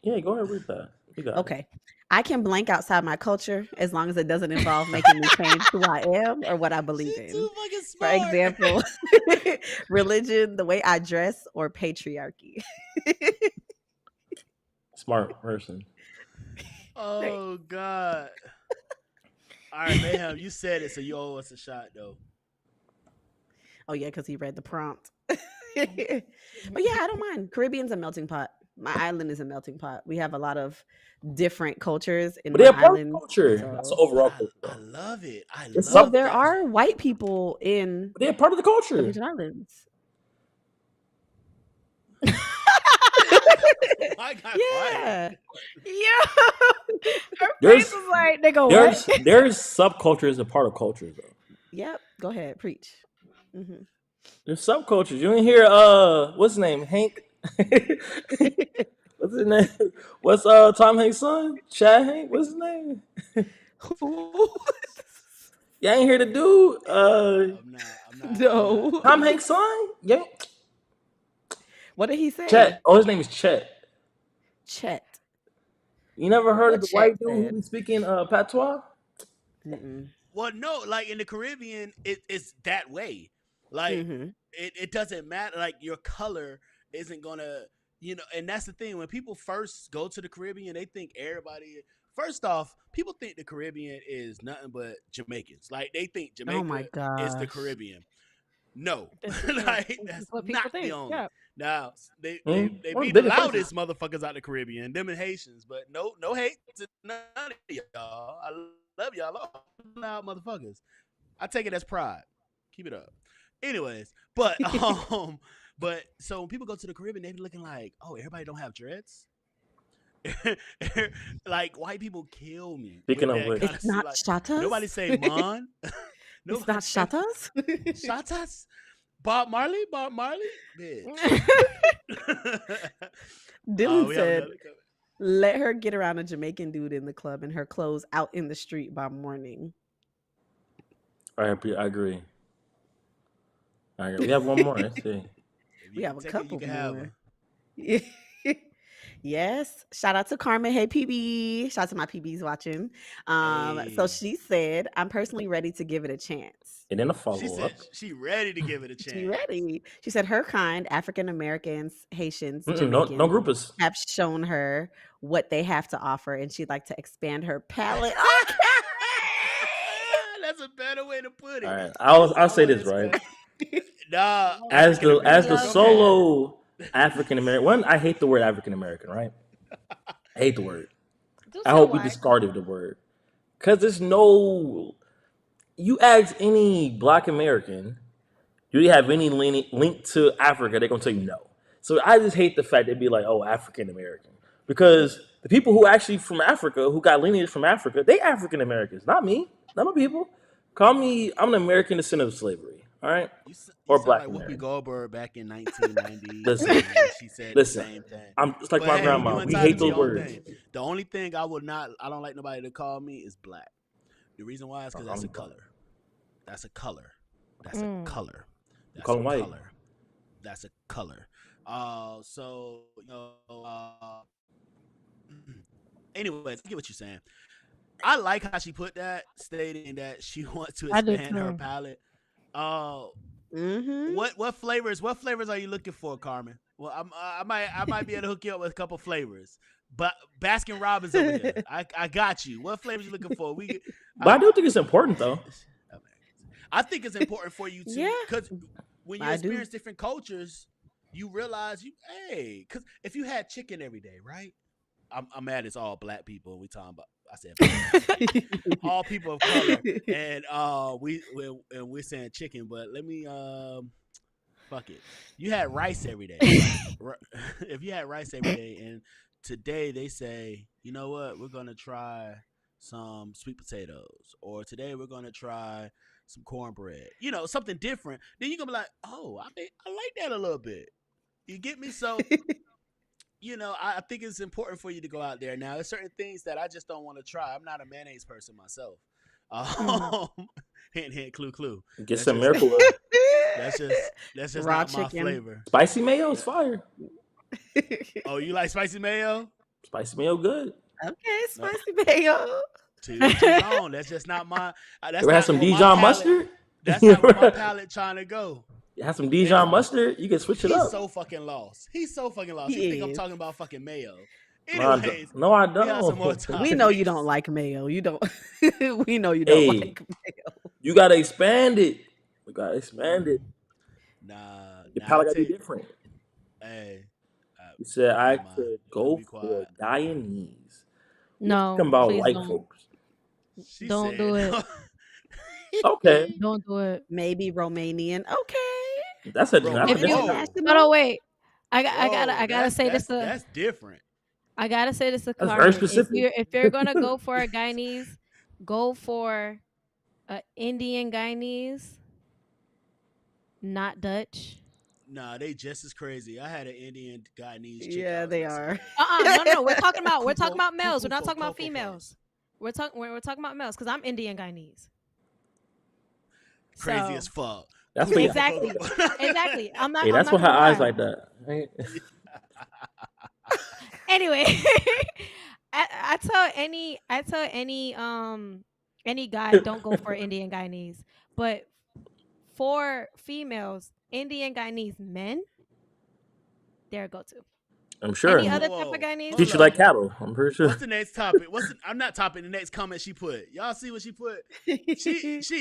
Yeah, go ahead, read that. You got it. Okay. I can blank outside my culture as long as it doesn't involve making me change who I am or what I believe She's in. too fucking For smart. example, religion, the way I dress, or patriarchy. Smart person. Oh God. All right, Mayhem, you said it, so you owe us a shot though. Oh yeah, because he read the prompt. But yeah, I don't mind. Caribbean's a melting pot. My island is a melting pot. We have a lot of different cultures in But they're one part of the island. culture. That's the So, overall I, culture. I though. love it. I It's love well, there that. are white people in But they're part of the the culture. Virgin Islands. I got quiet. Yeah. Yeah. Her There's face was like, nigga, there's what? there's subcultures and part of culture though. Yep. Go ahead, preach. Hmm. There's subcultures. You ain't hear what's his name? Hank. What's his name? What's Tom Hanks' son? Chad Hank? What's his name? Y'all ain't hear the dude? I'm not. No. Tom Hanks' son? Yeah. What did he say? Chet. Oh, his name is Chet. Chet. You never heard What of the Chet white dude who said? be speaking patois? Mm-mm. Well, no, like in the Caribbean, it's that way. Like Mhm. it doesn't matter. Like your color isn't gonna, and that's the thing. When people first go to the Caribbean, they think everybody. First off, people think the Caribbean is nothing but Jamaicans. Like they think Oh my Jamaica is the gosh. Caribbean. No, That's the truth. like This that's is what people not the think. only. Yeah. Now they One be of the the biggest loudest motherfuckers out the Caribbean, them and Haitians. But no hate to none of y'all. I love y'all all loud motherfuckers. I take it as pride. Keep it up. Anyways, but but so when people go to the Caribbean, they be looking like, oh, everybody don't have dreads. Like white people kill me. Speaking with of that which, kind It's of not like, shatas. nobody say mon. It's not shatas. Shatas. Bob Marley, bitch. Dylan We have said, another comment. "Let her get around a Jamaican dude in the club and her clothes out in the street by morning." I agree. We have one more. Let's see. If We you have a can take it, couple you can have more. her. Yes. Shout out to Carmen. Hey PB. Shout out to my PBs watching. So Hey. she said, I'm personally ready to give it a chance. And then a She follow said up. she ready to give it a chance. She ready. She said her kind, African Americans, Haitians, No Jamaicans, groupers. have shown her what they have to offer and she'd like to expand her palette. way to put it. All right, I'll say this right. Nah, As the African-American, the go solo African American, one, I hate the word African American, right? I hate the word. Do I tell hope we why. discarded the word because there's no. You ask any Black American, do you have any link to Africa? They're gonna tell you no. So I just hate the fact they'd be like, "Oh, African American," because the people who actually from Africa, who got lineage from Africa, they African Americans, not me, not my people. Call me, I'm an American descendant of slavery. All right, You or sound Black like Whoopi American. Goldberg back in 1990. Listen, She said listen. the same thing. I'm just like But my hey, grandma. you We entitled hate to those your own words. thing. The only thing I don't like nobody to call me is black. The reason why is because that's a I'm black. color. That's a color. That's a Mm. color. That's Call a 'em white. color. That's a color. So you know. Anyways, I get what you're saying. I like how she put that, stating that she wants to I do expand her too. palette. Mm-hmm. What flavors are you looking for, Carmen? Well, I might be able to hook you up with a couple flavors. But Baskin Robbins over here, I got you. What flavors you looking for? But I do think it's important though. I think it's important for you too, Yeah. because when you I do. experience different cultures, you realize because if you had chicken every day, right? I'm mad it's all black people. We talking about. I said black. All people of color, and we're saying chicken. But let me fuck it. You had rice every day. If you had rice every day, and today they say, you know what, we're gonna try some sweet potatoes, or today we're gonna try some cornbread. You know, something different. Then you're gonna be like, oh, I like that a little bit. You get me? So. You know, I think it's important for you to go out there. Now, there's certain things that I just don't want to try. I'm not a mayonnaise person myself. Hint, hint, clue, clue. Get some Miracle Whip. That's just Raw not my chicken. flavor. Spicy mayo is fire. Oh, you like spicy mayo? Spicy mayo good. Okay, spicy mayo. To each his own. That's just not my. That's Ever had not some where my Dijon palate- mustard? That's not where my palate trying to go. You have some Dijon mustard? You can switch it He's up. so fucking lost. He He think I'm is. talking about fucking mayo. No, I Anyways, don't. No, I we got some more don't. time. We know you don't like mayo. You don't. We know you don't Hey. like mayo. You gotta expand it. You gotta expand it. Your palate gotta be different. Hey, You said I Never mind. could Let go me be for quiet. Guyanese. No, Talking about please white don't. folks. she Don't do said- Okay, Don't do it. Maybe Romanian. Okay. that's a Bro, that's If a you- different. No, no, wait. I Whoa, gotta say this. That's different. I gotta say this to That's Carmen. very specific. If you're gonna go for a Guyanese, go for a Indian Guyanese, not Dutch. Nah, they just as crazy. I had an Indian Guyanese chick. Yeah, they are. No. We're talking about Kuko- males. We're Kuko not for talking about Cocoa females. We're talking about males because I'm Indian Guyanese. Crazy So- as fuck. That's Kuko what. Exactly. Exactly. I'm not. Hey, I'm that's not what her gonna eyes lie. like that. Right? Anyway, I tell any guy don't go for Indian Guyanese, but for females, Indian Guyanese men, they're a go-to. I'm sure. Any other type of Whoa. Guyanese? Treat you like cattle. I'm pretty sure. What's the next topic? I'm not topping the next comment she put. Y'all see what she put? She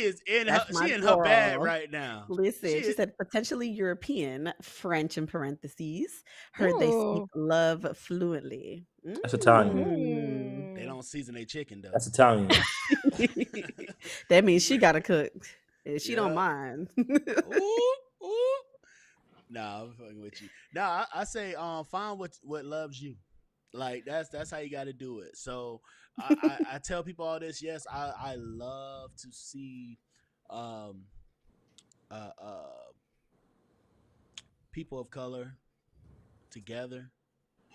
is in her That's my her bag girl. right now. Listen, she She- said potentially European, French in parentheses. Heard they speak Ooh. love fluently. That's Italian. Mm. They don't season their chicken though. That's Italian. That means she gotta cook. And she don't Yeah. mind. Ooh, ooh. Nah, I'm fucking with you. Nah, I say find what loves you. Like that's how you got to do it. So I tell people all this. Yes, I love to see people of color together.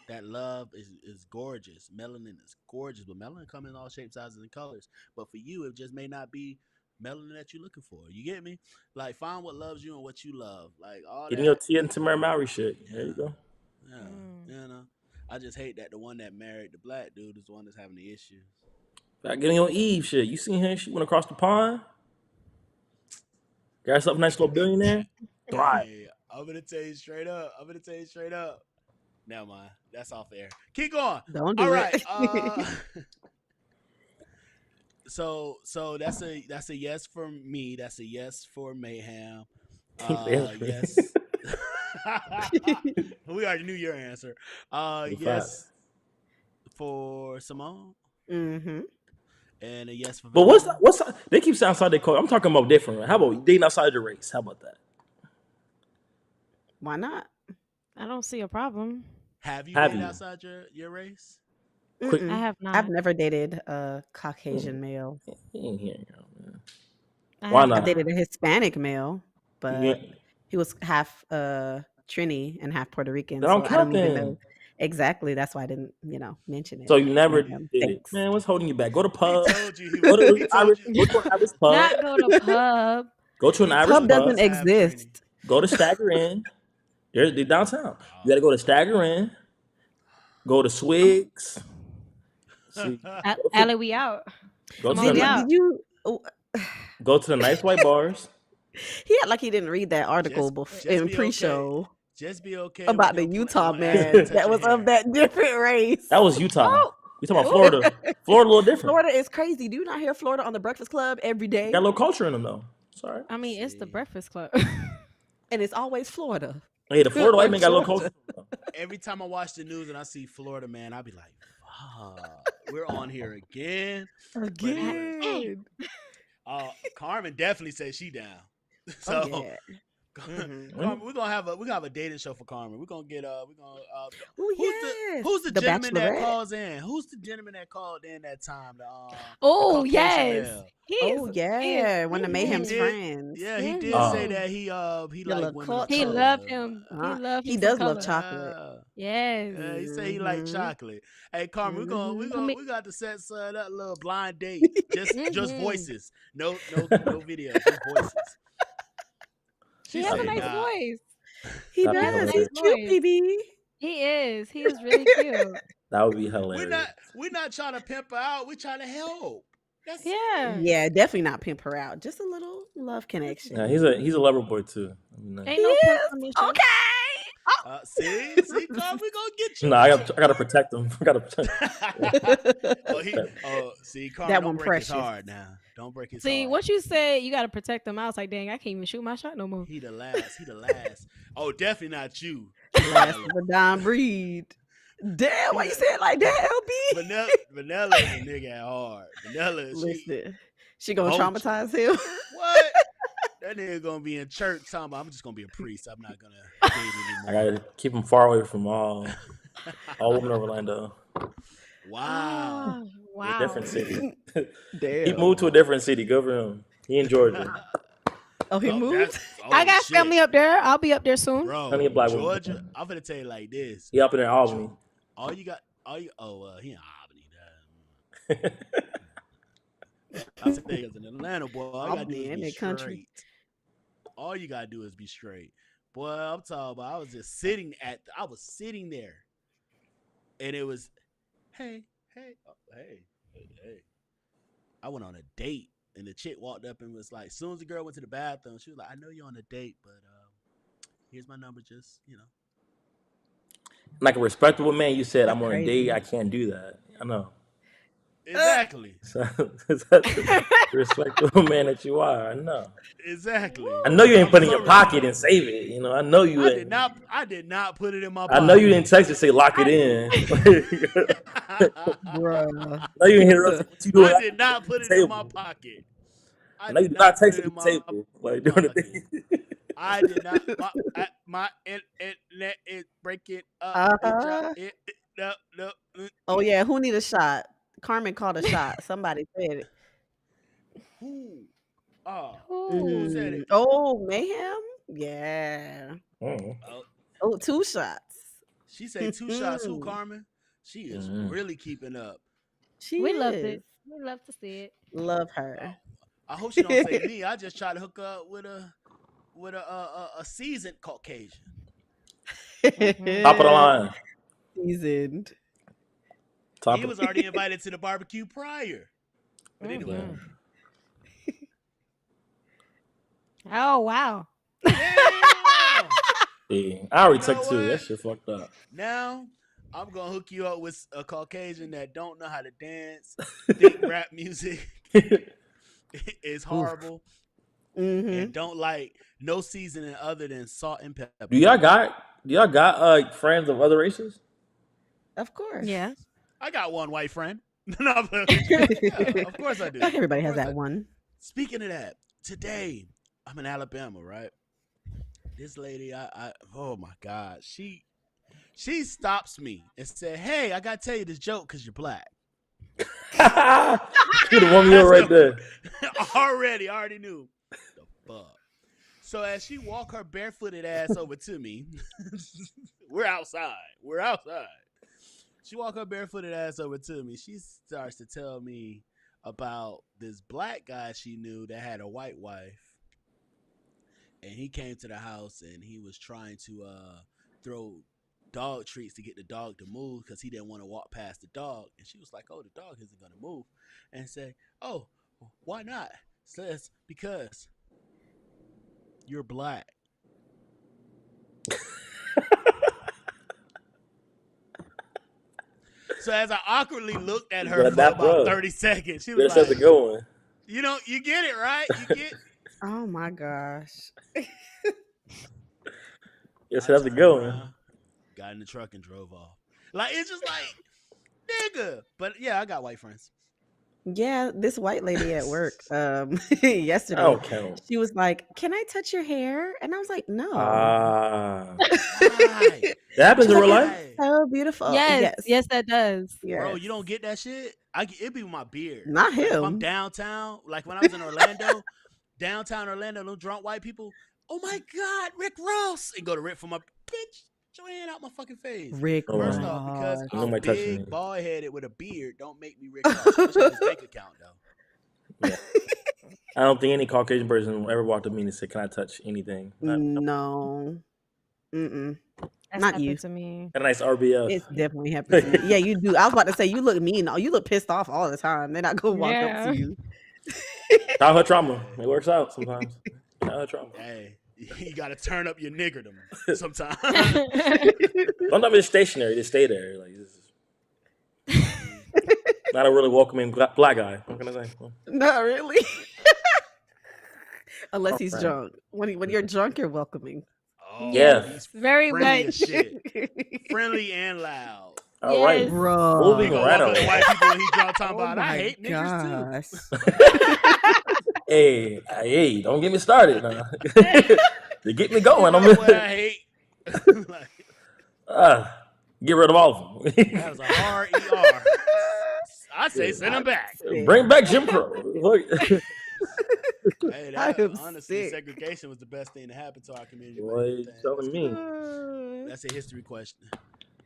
That love is gorgeous. Melanin is gorgeous, but melanin come in all shapes, sizes, and colors. But for you, it just may not be melanin that you're looking for. You get me? Like find what loves you and what you love. Like all Getting that. your Tia and Tamara Mowry shit. There you go. Yeah, Mm. you know. I just hate that the one that married the black dude is the one that's having the issues. Like getting on Eve shit. You seen her? She went across the pond. Got herself a nice little billionaire. Thrive. Hey, I'm gonna tell you straight up. Never mind. That's off air. Keep going. Don't do All it. right. So that's a yes for me. That's a yes for Mayhem. That's Yes. We already knew your answer. the fact. Yes for Simone Mm-hmm. and a yes for But Vanilla. they keep saying outside their code. I'm talking about different. How about dating outside the race? How about that? Why not? I don't see a problem. Have you Have dated you? outside your race? Quick. I Mm-mm. have I've not. never dated a Caucasian male. He ain't hearing you, man. I Why have not? I've dated a Hispanic male, but You- he was half Trini and half Puerto Rican, They don't so I don't count even then. know exactly. That's why I didn't, mention So it. you never Mayhem. did it, Thanks. man. What's holding you back? Go to He pub. told you he Go was. to He told you. Go to an Irish pub. not go to pub. Go to an He Irish Pub told you pub. doesn't was half exist. Trini. Go to Stagger Inn. They're downtown. You got to go to Stagger Inn. Go to Swigs. See, Allie, we out. go to Come on, Did we the you? out. Did you? Oh, go to the nice white bars. he had like he didn't read that article just in be okay. pre-show Just be okay about with the your Utah don't ask man to touch that your was hair. of that different race. That was Utah. Oh, You talking about Florida? Florida a little different. Florida is crazy. Do you not hear Florida on the Breakfast Club every day? Got a little culture in them though. Sorry. I mean, it's the See. Breakfast Club. And it's always Florida. Hey, the Florida white Or man got a little Georgia. culture. Every time I watch the news and I see Florida man, I be like, "Fuck, we're on here again." Again. Carmen definitely says she down. So Oh, yeah. Mhm. Carmen, we're gonna have a dating show for Carmen. We're gonna get Oh, who's the The gentleman that Bachelorette? calls in? Who's the gentleman that called in that time? Oh Caucasian yes, male. Oh yeah, one of Mayhem's did. friends. Yeah, he did Oh. say that he Your liked little women of culture. He color. loved him. He Uh, loved. he him does some love color. chocolate. Yes. Yeah, he said he liked Mhm. chocolate. Hey, Carmen, Mhm. we got to set that little blind date. Just Mhm. voices. No video, just voices. He She has a said, nice nah. voice. He That'd be does. hilarious. He's cute, Voice. baby. He is. He is really cute. That would be hilarious. We're not trying to pimp her out. We're trying to help. That's Yeah. Yeah, definitely not pimp her out. Just a little love connection. Yeah, he's a lover boy too. I mean, Ain't no pimp on this show. Okay. see, Carmen, we gonna get you. no, I gotta protect him. I gotta protect him. See, Carmen, That don't one break his precious. heart now. Don't break his See, heart. what you said, you got to protect them. I was like, dang, I can't even shoot my shot no more. He the last. He the last. Oh, definitely not you. Last of the dying breed. Damn, why you say it like that, LB? Vanilla is a nigga at heart. Vanilla, Listen, she gonna Vulture. traumatize him. what? That nigga gonna be in church talking about, I'm just gonna be a priest. I'm not gonna date I anymore. gotta keep him far away from all women of Orlando. Wow. Wow. A different city. Damn. He moved to a different city. Good for him. He in Georgia. Oh, he moved. I got shit. family up there. I'll be up there soon. Bro, Plenty of black women. Georgia. I'm gonna tell you like this. He up in Albany. He in Albany. I say he's in Atlanta, boy. All you gotta do Albany, is ain't be it country? straight. All you gotta do is be straight. Boy, I'm talking about I was sitting there. And it was, hey. I went on a date and the chick walked up and was like, as soon as the girl went to the bathroom, she was like, I know you're on a date, but here's my number, just, Like a respectable man, you said, I'm on a Crazy. date. I can't do that. I know. Exactly. So, that's the respectable man that you are. I know. Exactly. I know you ain't I'm put it in so your pocket and save it. I know you I ain't. did not put it in my I pocket. know you didn't text and say lock it in. Bruh. I know you didn't hit us. What you doing? I did not put it in my pocket. I know you did not put text it at in the my table. Like doing the pocket. thing. I did not. My internet is breaking up. No. Oh yeah, who need a shot? Carmen called a shot. Somebody said it. Who? Oh, Ooh. said it? Oh, Mayhem? Yeah. Mm. Oh, 2 shots. She said 2 shots. Who, Mhm. Carmen? She is Mhm. really keeping up. She We is. loved it. We love to see it. Love her. I hope she don't say me. I just try to hook up with a seasoned Caucasian. Top of the line. Seasoned. Top He of was already invited to the barbecue prior. But anyway. Mhm. Oh wow. Damn! Yeah. I already You took know 2. what? That shit fucked up. Now I'm gonna hook you up with a Caucasian that don't know how to dance, think rap music, is horrible Mm-hmm. and don't like no seasoning other than salt and pepper. Do y'all got friends of other races? Of course. Yeah. I got one white friend. No, of course I do. Everybody Of has course I that do. one. Speaking of that, today I'm in Alabama, right? This lady, oh my God, she stops me and said, "Hey, I gotta tell you this joke because you're black." You the one you right there. I already knew. The fuck. So as she walked her barefooted ass over to me, we're outside. She walked her barefooted ass over to me. She starts to tell me about this black guy she knew that had a white wife. And he came to the house and he was trying to throw dog treats to get the dog to move because he didn't want to walk past the dog. And she was like, "Oh, the dog isn't going to move." And say, "Oh, why not?" Says, "Because you're black." So as I awkwardly looked at her Got for that about rub. 30 seconds, she That's was like, a good one. "You know, you get it, right? You get." Oh my gosh. Yes, I that's a turned good one. around, got in the truck and drove off. Like, it's just like, nigga. But yeah, I got white friends. Yeah, this white lady at work That yesterday, don't count. she was like, "Can I touch your hair?" And I was like, "No." Ah, Why? that happens She's in like, real "It's life. Why? so beautiful." Yes, that does. Bro, Yes. you don't get that shit? It be with my beard. Not Like, if I'm him. downtown, like when I was in Orlando, downtown Orlando, them drunk white people, "Oh my God, Rick Ross," and go to Rick for my bitch. Get your hand out my fucking face. Rick Oh, First wow. off, because Ross. I'm Nobody touching me. big, bald headed with a beard, don't make me Rick Ross. I wish I had his bank account though. Yeah. I don't think any Caucasian person ever walked up to me and said, "Can I touch anything?" No. Mm-mm. That's Not happened you. to me. A nice RBF. It's definitely happened to me. Yeah, you do. I was about to say you look mean. You look pissed off all the time. They're not gonna walk up Yeah. to you. Childhood trauma. It works out sometimes. Childhood trauma. Hey, you gotta turn up your niggerdom sometimes. Sometimes it's stationary. They stay there. Like, this is not a really welcoming black guy. What can I say? Not really. Unless he's Right. drunk. When you're drunk, you're welcoming. Oh, Yeah. he's Very friendly much. as shit. Friendly and loud. All right. Yes. Bro. He Moving gonna right walk up on. to white people when he drunk talking Oh about, "I my hate niggers too." gosh. Hey, don't get me started now. You get me going. That's what I hate. Like, Get rid of all of them. that was a hard ER. I say send him back. Bring back Jim Crow. Look. Hey, I that, am honestly, sick. segregation was the best thing to happen to our community. Boy, you telling me. That's a history question.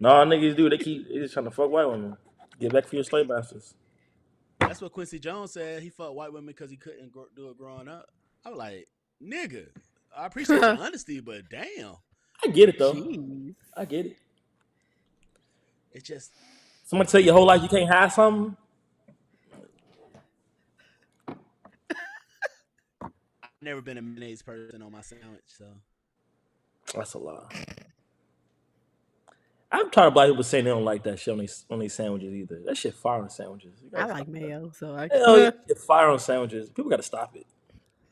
No, niggas do. They just trying to fuck white women. Get back for your slave masters. That's what Quincy Jones said. He fucked white women because he couldn't do it growing up. I was like, nigga, I appreciate your honesty, but damn, I get it though. Jeez. I get it. it's just Somebody tell you your whole life you can't have something. I've never been a mayonnaise person on my sandwich, so That's a lie. I'm tired of black people saying they don't like that shit on these sandwiches either. That shit fire on sandwiches. You I gotta like stop mayo, so I that. Hell yeah, it's fire on sandwiches. People got to stop it.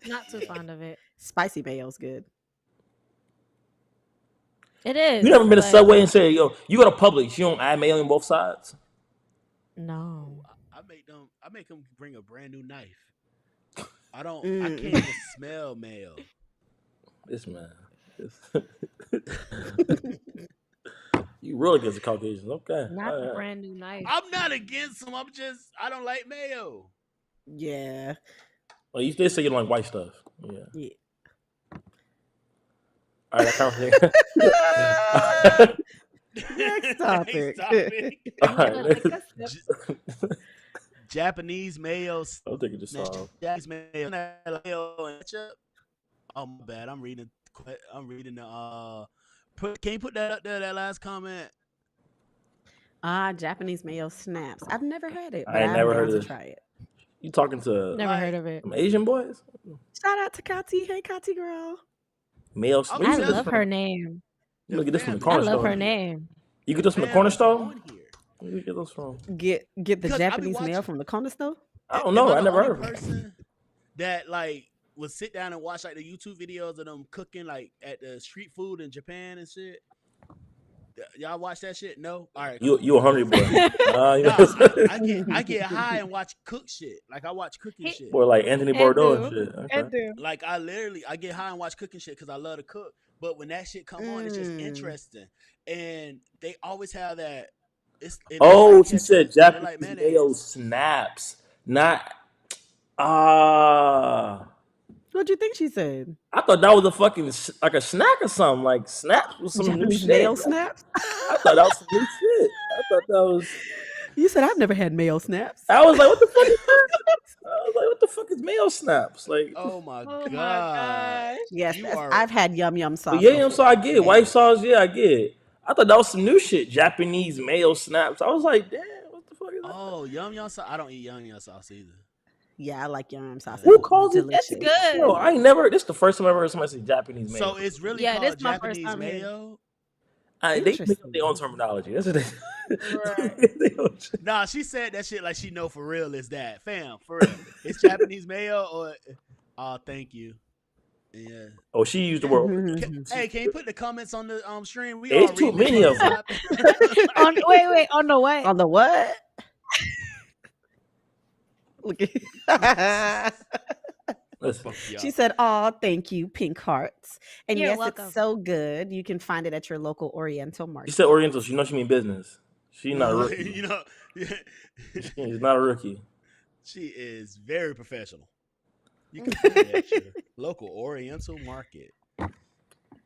Not too fond of it. spicy mayo's good. It is. You never been to but Subway and say, "Yo, you go to Publix, you don't add mayo on both sides." No. I make them bring a brand new knife. I can't even smell mayo. This man. You really against the Caucasians. Okay. Not All the right. brand new knife. I'm not against them. I don't like mayo. Yeah. Well, you did say you don't like white stuff. Yeah. Yeah. All right, that conversation. Next topic. All right. Japanese mayo. I'll take it just off. Japanese mayo and ketchup. Oh my bad. I'm reading the. Can you put that up there? That last comment. Japanese mayo snaps. I've never had it, I but ain't I'm never down heard to of it. try it. You talking to Never heard of it. some Asian boys? Shout out to Kati. Hey, Kati girl. Male. I where you I get this love from? her name. You look at this from the family. I corner love store. her name. You get this from the Family corner store? on here. Where you get those from? Get the Because I be Japanese mayo watching- from the corner store. I don't Am know. I I the never only heard of it. person that like would sit down and watch like the YouTube videos of them cooking like at the street food in Japan and shit? Y'all watch that shit? No. All right, cool. You a hungry boy? Nah, you Nah, know, I get high and watch cook shit. Like I watch cooking He- shit. boy like Anthony and Bourdain and do. shit. Okay. And do. Like I get high and watch cooking shit because I love to cook. But when that shit come on, it's just interesting. And they always have that. It Oh, like she said ketchup. They're Japanese like mayo mayonnaise. snaps. Not ah. What'd you think she said? I thought that was a fucking like a snack or something. Like snaps was some new Japanese shit. mayo snaps? I thought that was some new shit. I thought that was. You said I've never had mayo snaps. I was like, what the fuck is that? I was like, what the fuck is mayo snaps? Like, Oh my Oh god. my gosh. Yes, You that's- are- I've had yum yum sauce. but yeah, so I before. get it. White sauce. Yeah, I get it. I thought that was some new shit. Japanese mayo snaps. I was like, damn, what the fuck is that? Oh, yum yum sauce. I don't eat yum yum sauce either. Yeah, I like yum yum sauce. Who calls it? That's delicious. good. Yo, I ain't never. This is the first time I ever heard somebody say Japanese mayo. So it's really Yeah, called this my first Japanese time hearing it. mayo. They make up Interesting. their own terminology. That's what they. Right. They don't- Nah, she said that shit like she know for real is that. Fam, for real. It's Japanese mayo or oh thank you. Yeah. Oh, she used the word. Hey, can you put the comments on the stream? We It's all too reading this many of them. motherfucker. Wait, on the way. On the what? Look at Listen, She said, "Oh, thank you, pink hearts." And You're yes, welcome. it's so good. You can find it at your local Oriental she market. said Oriental. She knows she mean business. She's not a rookie. You know, She's not a rookie. she is very professional. You can find it at your local Oriental market.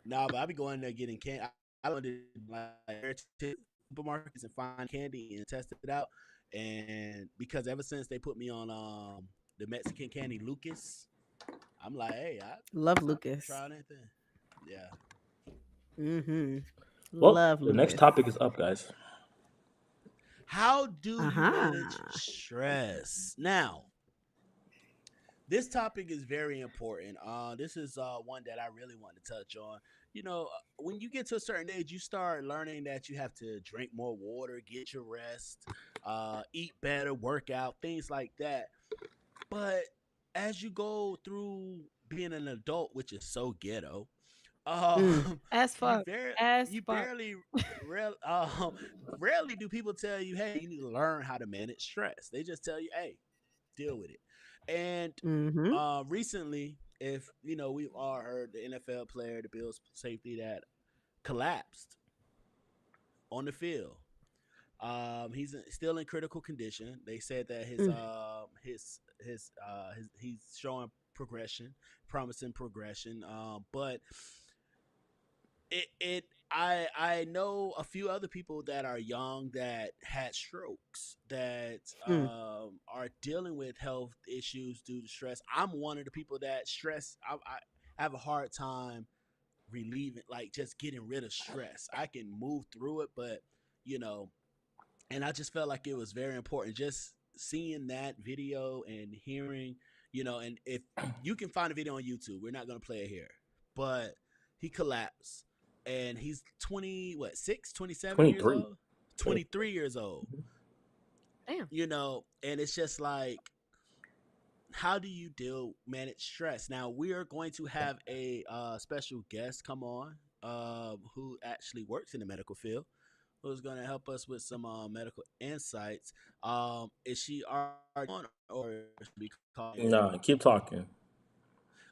Nah, but I be going there getting candy. I go to like supermarkets and find candy and test it out. And because ever since they put me on the Mexican candy Lucas, I'm like, hey, I Love Lucas. try anything. Yeah. Mm-hmm. Well, Love the Lucas. next topic is up, guys. How do you Uh-huh. manage stress? Now, this topic is very important. This is one that I really want to touch on. You know, when you get to a certain age, you start learning that you have to drink more water, get your rest, eat better, work out, things like that. But as you go through being an adult, which is so ghetto, As you, fuck. As you fuck. rarely do people tell you, hey, you need to learn how to manage stress. They just tell you, hey, deal with it. And Mm-hmm. recently, if you know, we've all heard the NFL player, the Bills safety that collapsed on the field. He's still in critical condition. They said that he's showing progression, promising progression. But I know a few other people that are young that had strokes that are dealing with health issues due to stress. I'm one of the people that stress. I have a hard time relieving, like just getting rid of stress. I can move through it, but you know, and I just felt like it was very important just seeing that video and hearing, you know, and if you can find a video on YouTube, we're not going to play it here, but he collapsed and he's 27 years 23. old, 23 years old. Damn. You know, and it's just like, how do you manage stress? Now we are going to have a special guest come on who actually works in the medical field, who's going to help us with some medical insights. Is she already on or should we call her? Nah, keep talking.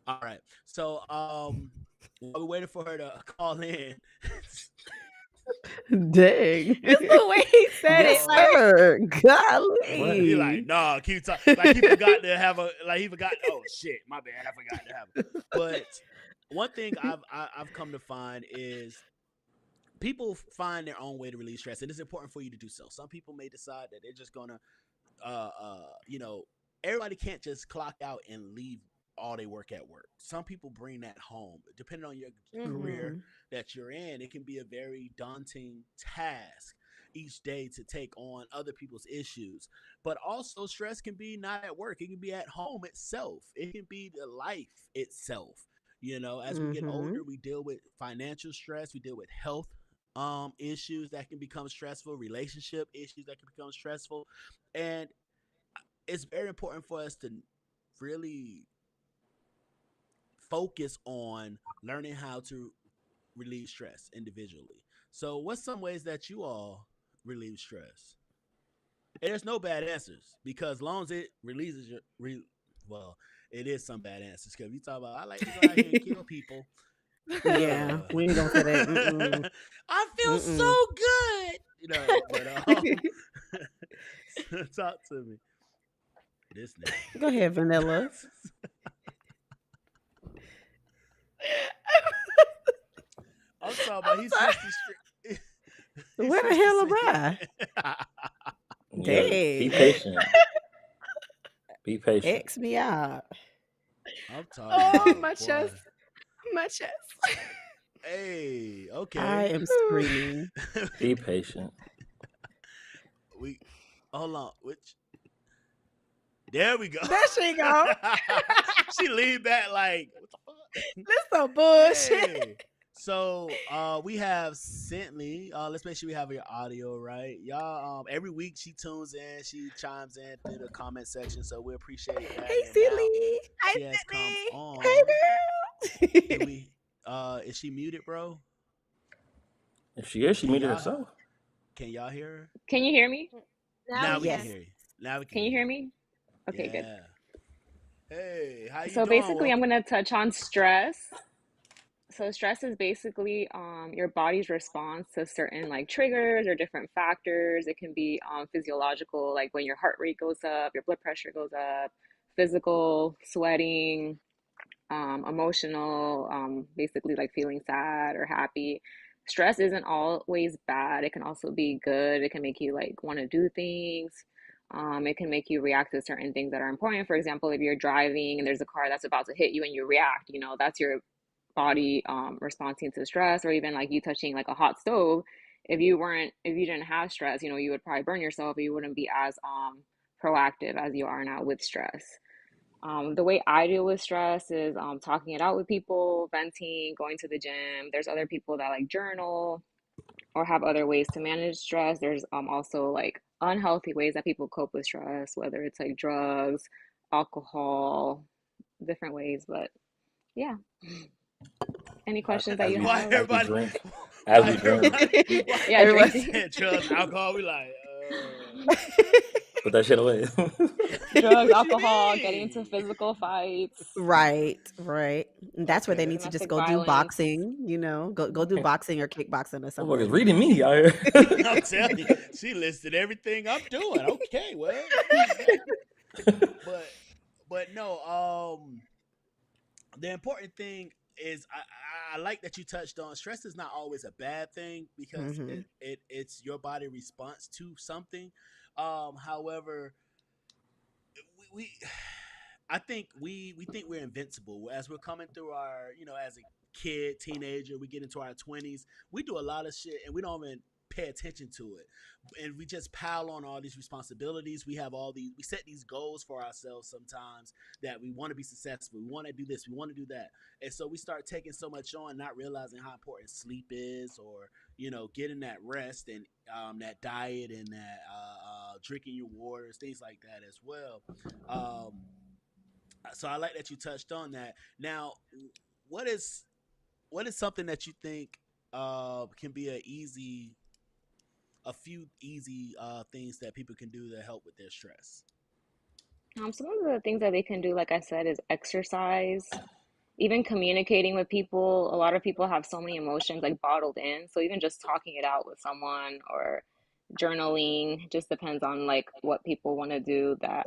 All right. So while we're waiting for her to call in. Dang. Just the way he said Yes, it. Like, sir. He Golly. like, nah, keep talking. Like he forgot to have he forgot. Oh shit, my bad. I forgot to have it. But one thing I've come to find is people find their own way to release stress, and it's important for you to do so. Some people may decide that they're just gonna, you know, everybody can't just clock out and leave all they work at work. Some people bring that home. Depending on your career that you're in, it can be a very daunting task each day to take on other people's issues. But also stress can be not at work. It can be at home itself. It can be the life itself. You know, as we get older, we deal with financial stress, we deal with health issues that can become stressful, relationship issues that can become stressful. And it's very important for us to really focus on learning how to relieve stress individually. So, what's some ways that you all relieve stress? And there's no bad answers because long as it releases well, it is some bad answers because you talk about I like to go out here and kill people. Yeah, we ain't gonna say that. Mm-mm. I feel so Mm-mm. good, But talk to me. This nigga. Go ahead, Vanilla. I'm talking about he's sorry. 60 Where the hell am I? Yeah, be Dang. patient. Be patient. X me out. I'm talking. Oh, about, my boy. chest. My chest. Hey, I okay. am screaming. Be patient. we hold on. There we go. There she go. She leaned back like what the fuck? This some bullshit. Hey. So we have Cently. Let's make sure we have your audio right. Y'all every week she tunes in, she chimes in through the comment section, so we appreciate that. Hey, And now silly. she Hi, has come Sydney. on. Hey, Can girl. we is she muted, bro? If she is, she muted Y'all- herself. Can y'all hear her? Can you hear me? Now we Yes. can hear you. Now we can Can you hear me? Okay, good. Yeah. Hey, how you So doing? basically, I'm going to touch on stress. So stress is basically your body's response to certain like triggers or different factors. It can be physiological, like when your heart rate goes up, your blood pressure goes up, physical, sweating, emotional, basically like feeling sad or happy. Stress isn't always bad. It can also be good. It can make you like want to do things. It can make you react to certain things that are important. For example, if you're driving and there's a car that's about to hit you and you react, that's your body responding to stress. Or even like you touching like a hot stove. If you didn't have stress, you would probably burn yourself, or you wouldn't be as proactive as you are now with stress. The way I deal with stress is talking it out with people, venting, going to the gym. There's other people that like journal or have other ways to manage stress. There's also like unhealthy ways that people cope with stress, whether it's like drugs, alcohol, different ways. But yeah. Any questions that you Why have? everybody? drink. Why As we drink. everybody? Why Yeah, everybody drinking. saying drugs, alcohol? We like. Put that shit away. Drugs, What you alcohol, getting into mean? physical fights, Right. And that's where they Okay. need to just domestic go do violence. boxing, go do boxing or kickboxing or Motherfuckers something. reading me out here. I'm telling you, she listed everything I'm doing. Okay, well, but no. The important thing is I like that you touched on stress is not always a bad thing because Mhm. it's your body response to something. However, we I think we think we're invincible as we're coming through our as a kid, teenager, we get into our 20s, we do a lot of shit and we don't even pay attention to it, and we just pile on all these responsibilities. We set these goals for ourselves sometimes that we want to be successful, we want to do this, we want to do that, and so we start taking so much on, not realizing how important sleep is, or getting that rest and that diet and that drinking your waters, things like that as well. So I like that you touched on that. Now, what is something that you think can be a few easy things that people can do to help with their stress? Some of the things that they can do, like I said, is exercise, even communicating with people. A lot of people have so many emotions like bottled in. So even just talking it out with someone or journaling just depends on like what people want to do that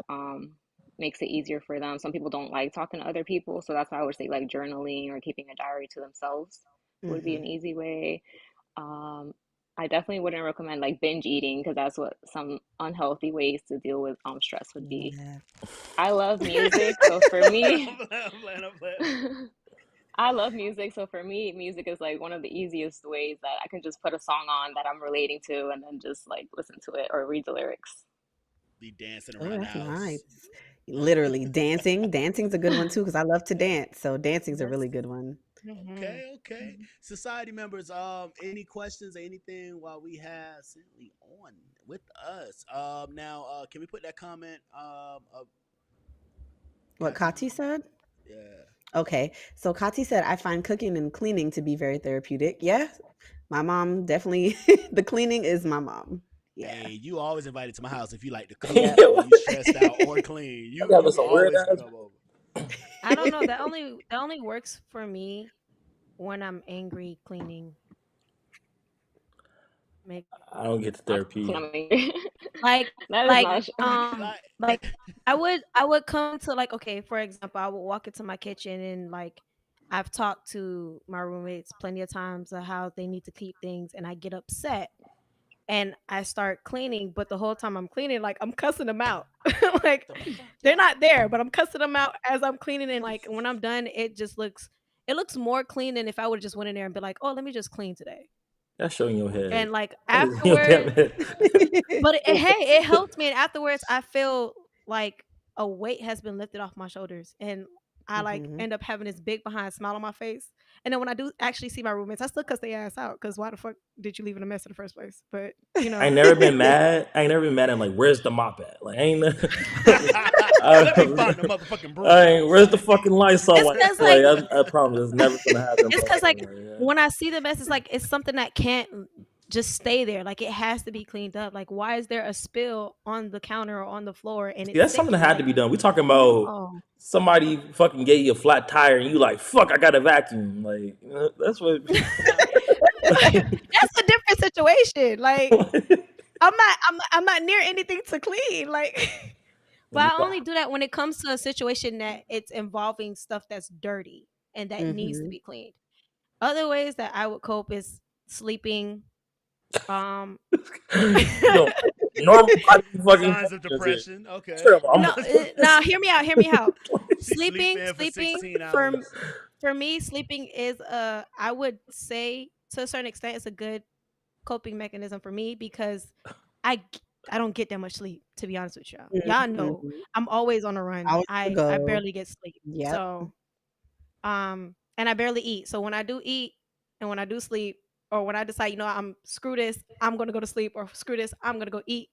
makes it easier for them. Some people don't like talking to other people, so that's why I would say like journaling or keeping a diary to themselves would be Mhm. an easy way. Um, I definitely wouldn't recommend like binge eating because that's what some unhealthy ways to deal with stress would be. Yeah. I love music, so for me, I'm playing. I love music. So for me, music is like one of the easiest ways that I can just put a song on that I'm relating to and then just like listen to it or read the lyrics. Be dancing Oh, around the that's house. nice. Literally dancing. Dancing's a good one too because I love to dance. So dancing's a really good one. Mhm. Okay. Society members, any questions or anything while we have Cindy on with us? Now, can we put that comment? What Kati, Kati said? yeah. Okay. So Kati said, I find cooking and cleaning to be very therapeutic. Yeah. My mom definitely, the cleaning is my mom. Yeah. Hey, you always invited to my house if you like to cook Yep. Yeah, or you stressed out or clean. I'm You having you some weird always can ass. come over. I don't know. That only works for me when I'm angry cleaning. Make I don't get the I therapy. like That is like not. um like like I would come to, like, okay, for example, I would walk into my kitchen and, like, I've talked to my roommates plenty of times of how they need to keep things, and I get upset and I start cleaning, but the whole time I'm cleaning, like, I'm cussing them out. Like, the fuck they're y'all. not there, but I'm cussing them out as I'm cleaning, and, like, when I'm done, it looks more clean than if I would just went in there and be like, "Oh, let me just clean today." That's showing your head. And, like, That is your damn afterwards, head. but hey, it helps me, and afterwards, I feel like a weight has been lifted off my shoulders, and I, like, Mhm. end up having this big behind smile on my face. And then when I do actually see my roommates, I still cuss their ass out because why the fuck did you leave in a mess in the first place? But you I know, ain't never been mad. I ain't never been mad. I'm like, where's the mop at? Like, Let me find the motherfucking broom. Where's the fucking Lysol it's wipe? because, Like, like, I promise, it's never gonna happen. it's because, like, Yeah. when I see the mess, it's like it's something that can't just stay there. Like, it has to be cleaned up. Like, why is there a spill on the counter or on the floor and See, it's that's something that sticking? had to Like, be done. We talking about no. somebody fucking gave you a flat tire and you like, fuck, I got a vacuum. Like, that's what. That's a different situation. Like, I'm not near anything to clean. Like, but I only do that when it comes to a situation that it's involving stuff that's dirty and that needs to Mhm. be cleaned. Other ways that I would cope is sleeping. Um, No, normal body fucking Signs of functions here. depression. Okay. Sure, no, now hear me out. Hear me out. She sleep Sleeping, in for sleeping 16 for hours. for me, sleeping is I would say to a certain extent, it's a good coping mechanism for me because I g- I don't get that much sleep, to be honest with y'all. Y'all know Mhm. I'm always on a run. Hours to I go. barely get sleep. Yep. So and I barely eat. So when I do eat and when I do sleep, or when I decide, I'm screw this, I'm gonna go to sleep, or screw this, I'm gonna go eat.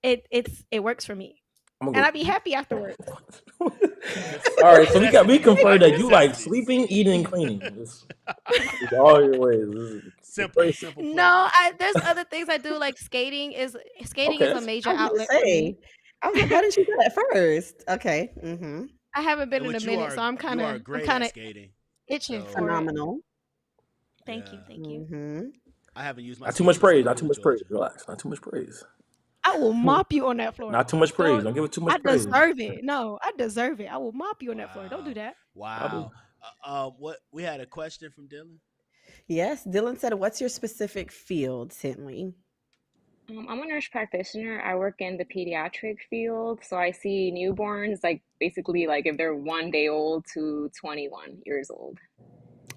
It works for me. I'm And gonna I be happy afterwards. go. All right, so we Necessities, confirmed life that you like necessities. sleeping, eating, and cleaning. It's all your ways. It's Simple, crazy. simple No, pleasures. there's other things I do, like skating Okay, is a that's I major was gonna outlet for me. say, why didn't you do that first? Okay. Mhm. I haven't been And in a what you minute, are, so I'm you are kinda I'm great at kinda skating. itching So for it. Phenomenal. Thank you, yeah, thank you. Mhm. I haven't used my not too much skates since I praise. Not moved too to much praise. Georgia. Relax. Not too much praise. I will mop you on that floor. Not too much praise. Don't Don't give it too I much praise. deserve it. No, I deserve it. I will mop you on that floor. Don't do Wow, that. I do. wow. What we had a question from Dylan. Yes, Dylan said, "What's your specific field, Tintley?" I'm a nurse practitioner. I work in the pediatric field, so I see newborns like basically like if they're 1 day old to 21 years old.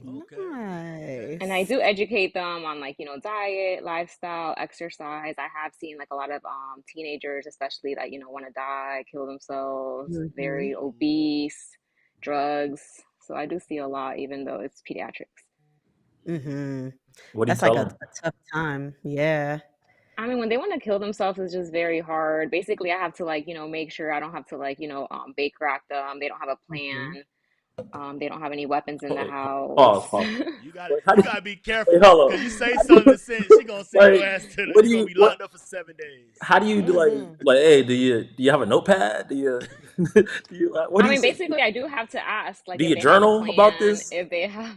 Okay, okay. And I Nice. do educate them on like, diet, lifestyle, exercise. I have seen like a lot of teenagers, especially that, want to die, kill themselves, very Mhm. obese, drugs. So I do see a lot, even though it's pediatrics. Mhm. What do you That's like tell a, them? a tough time. Yeah. I mean, when they want to kill themselves, it's just very hard. Basically, I have to like, make sure I don't have to like, bake rack them. They don't have a Mhm. plan. They don't have any weapons in the Wait, pause, house. pause. You got to Wait, how you do gotta be wait, careful hold because on. you say something to send. She gonna send your Like, ass to. what do You gonna you be what? locked up for 7 days. How do you do Hmm. like? Hey, do you have a notepad? Do you do you what I do you mean, say? basically, I do have to ask, like, Do if you they have a journal about plan, this? if they have,